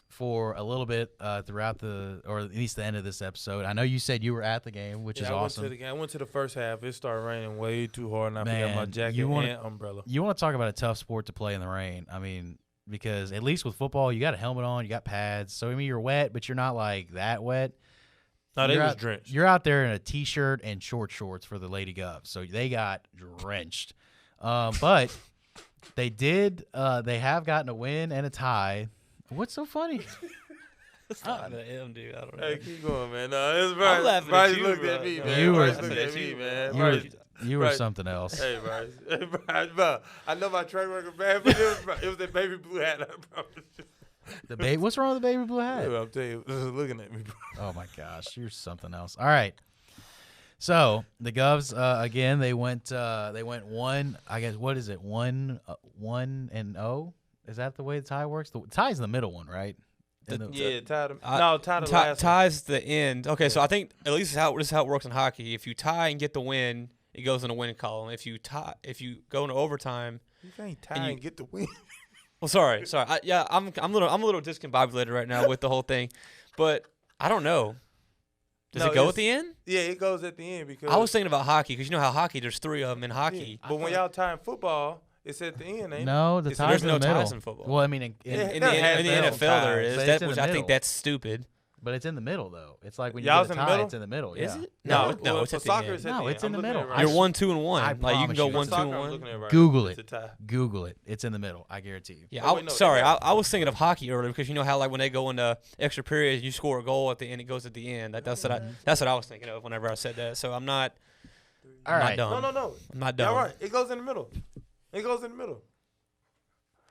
for a little bit throughout or at least the end of this episode. I know you said you were at the game, which is awesome. I went to the first half. It started raining way too hard, and I forgot my jacket and umbrella. You want to talk about a tough sport to play in the rain. I mean, because at least with football, you got a helmet on, you got pads. So, I mean, you're wet, but you're not, like, that wet. No, they was drenched. You're out there in a T-shirt and short shorts for the Lady Gov. So, they got drenched. But they have gotten a win and a tie. What's so funny? It's not an M, dude. I don't know. Hey, keep going, man. No, it's Bryce. I'm laughing Bryce at you, looked bro. at me, No, man. you Bryce were- looked at me, man. You were Bryce. something else. Hey, Bryce. Hey, Bryce, bro. I know my track record bad, but it was that baby blue hat. I promise you. What's wrong with the baby blue hat? Yeah, I'm telling you, this is looking at me, bro. Oh my gosh, you're something else. All right. So the Govs again. They went one. I guess what is it? 1-0. Is that the way the tie works? The tie's the middle one, right? Yeah, tied the last one. Ties the end. Okay, so I think at least this is how it works in hockey. If you tie and get the win, it goes in the win column. If you go into overtime, You can't tie and get the win. well, sorry. I'm a little discombobulated right now with the whole thing, but I don't know. Does it go at the end? Yeah, it goes at the end because I was thinking about hockey because you know how hockey. There's 3 of them in hockey. But when y'all tie in football, it's at the end, ain't it? No, the It's- tie's There's in no the middle. ties in football. Well, I mean, In the NFL NFL, there ties, is, but it's in which the I think middle. that's stupid. But it's in the middle, though. It's like when you Y'all's get a in the tie, middle? it's in the middle. Is Yeah. it? No, well, it's for at the soccer, end. it's at No, the it's end. in the I'm looking middle. at it You're right 1, 2, and 1. I Like you can promise go you. 1, 2, Soccer, and I'm 1. looking at it right Google now. it. It's a tie. Google it. It's in the middle. I guarantee you. Yeah, Oh, wait, no, sorry. they got- I was thinking of hockey earlier because you know how like when they go into extra periods, you score a goal at the end, it goes at the end. That's what I was thinking of whenever I said that. So I'm not. All right. I'm not dumb. No. I'm not Y'all dumb. right. It goes in the middle. It goes in the middle.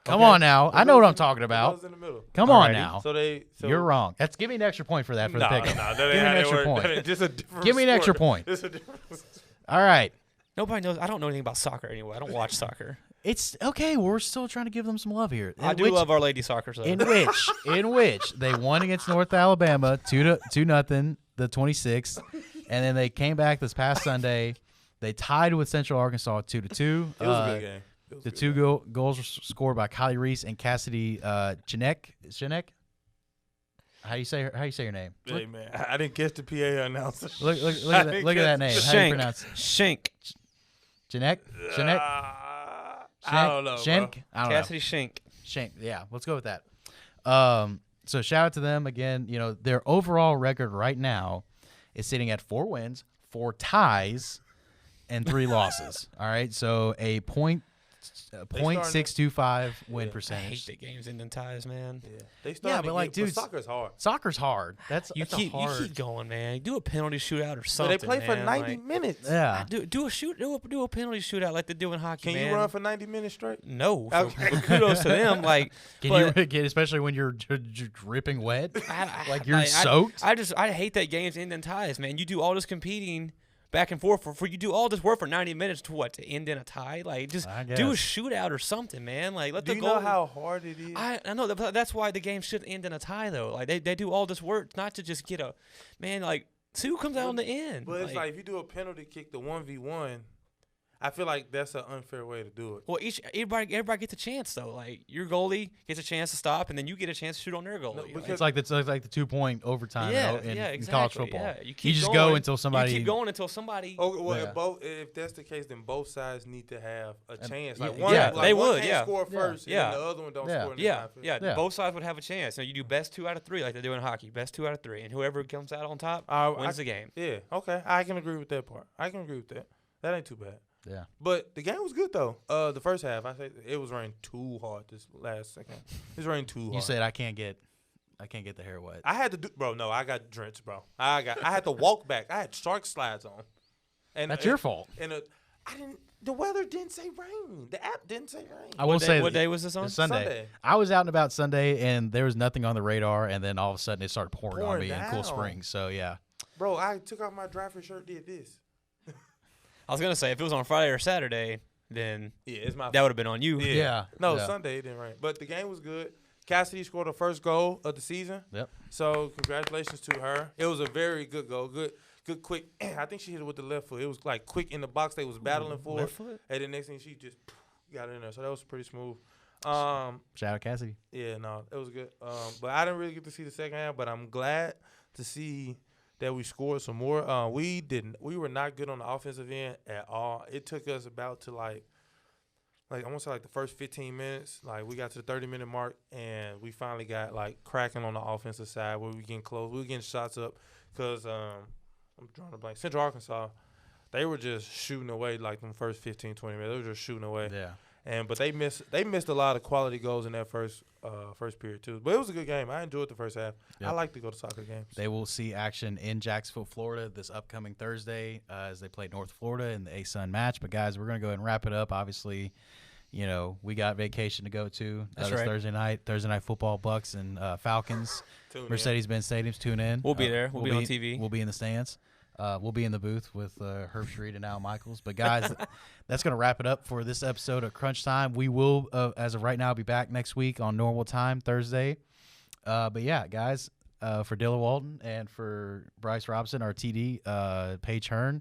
Come on now. I know what I'm talking It about. goes in the middle. Come on Alrighty. now. So You're wrong. Give me an extra point for that for the No, pick. that Give ain't me how an they extra work. point. That ain't just a different Give me an extra sport. point. It's a different. All right. Nobody knows. I don't know anything about soccer anyway. I don't watch soccer. It's okay. We're still trying to give them some love here. I do love our lady soccer. So. In which they won against North Alabama 2-0, the 26th, and then they came back this past Sunday. They tied with Central Arkansas 2-2. It was a good game. The two goals were scored by Kylie Reese and Cassidy Chinek. How you say your name? Hey, man, I didn't catch the PA announcer. Look at that name. How do you pronounce it? Shank. Chinek? I don't know. Shank? I don't know. Cassidy Shank. Shank. Yeah, let's go with that. So shout out to them again. You know, their overall record right now is sitting at 4 wins, 4 ties, and 3 losses. All right, so a .625 win I percentage. hate the games ending ties, man. Yeah, they started but like, dude, soccer's hard. Soccer's hard. That's You keep going, man. Do a penalty shootout or So something. they play for man. 90 Like, minutes. Yeah. Do a penalty shootout like they do in hockey. Can man. you run for 90 minutes straight? No. Okay. But kudos to them. Like, Can you get, especially when you're dripping wet, like you're I soaked? I hate that games end in ties, man. You do all this competing back and forth for you do all this work for 90 minutes to end in a tie. Like, just I do a guess. shootout or something, man. Like, let Do the you goal. know how hard it is? I know that's why the game shouldn't end in a tie though. Like they do all this work not to just get a man. Like 2 comes out in the end. But it's like if you do a penalty kick, the 1v1, I feel like that's an unfair way to do it. well, everybody gets a chance though. Like your goalie gets a chance to stop, and then you get a chance to shoot on their goalie. No, Like, because- It's like the 2-point overtime yeah, in exactly. college football. Yeah, You keep just going, go until somebody. You keep going until somebody. Oh, well, Yeah. if that's the case, then both sides need to have a chance. yeah, Like one, yeah, like they one would, can't yeah. score Yeah. first, and Yeah. then the other one don't Yeah. score. In the Yeah, time. yeah, both sides would have a chance. So you do best 2 out of 3 like they do in hockey. Best 2 out of 3, and whoever comes out on top wins the game. Yeah, okay, I can agree with that part. I can agree with that. That ain't too bad. Yeah. But the game was good though. The first half, I say it was raining too hard. This last second, it was raining too hard. You said I can't get the hair wet. I had to do, bro. No, I got drenched, bro. I had to walk back. I had shark slides on. And That's your fault. And I didn't. The weather didn't say rain. The app didn't say rain. I will say What day was this on? it's Sunday. Sunday. I was out and about Sunday, and there was nothing on the radar, and then all of a sudden it started pouring on Pouring me in Cool down. Springs. So yeah, Bro, I took off my driver shirt. Did this. I was gonna say if it was on Friday or Saturday, then Yeah, it's my. that would have been on you. Yeah. No, Yeah. Sunday it didn't rain, but the game was good. Cassidy scored her first goal of the season. Yep. So congratulations to her. It was a very good goal. Good, quick. I think she hit it with the left foot. It was like quick in the box. They was battling for Left it. foot? And the next thing she just got it in there. So that was pretty smooth. Shout out Cassidy. Yeah, no, it was good. But I didn't really get to see the second half. But I'm glad to see that we scored some more. We were not good on the offensive end at all. It took us about to like I want to say like the first 15 minutes. Like we got to the 30-minute mark and we finally got like cracking on the offensive side where we getting close. We were getting shots up because I'm drawing a blank. Central Arkansas, they were just shooting away like them first 15, 20 minutes. They were just shooting away. Yeah. But they missed a lot of quality goals in that first period too. But it was a good game. I enjoyed the first half. Yep. I like to go to soccer games. They will see action in Jacksonville, Florida this upcoming Thursday as they play North Florida in the A-Sun match. But, guys, we're going to go ahead and wrap it up. Obviously, you know, we got vacation to go to. That's this right. Thursday night football, Bucks and Falcons. Mercedes-Benz Stadiums, tune in. We'll be there. We'll be on TV. We'll be in the stands. We'll be in the booth with Herb Street and Al Michaels. But, guys, that's going to wrap it up for this episode of Crunch Time. We will, as of right now, be back next week on normal time, Thursday. But, yeah, guys, for Dilla Walton and for Bryce Robson, our TD, Paige Hearn,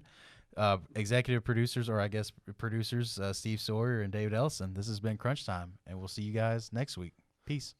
executive producers, or I guess producers, Steve Sawyer and David Ellison, this has been Crunch Time, and we'll see you guys next week. Peace.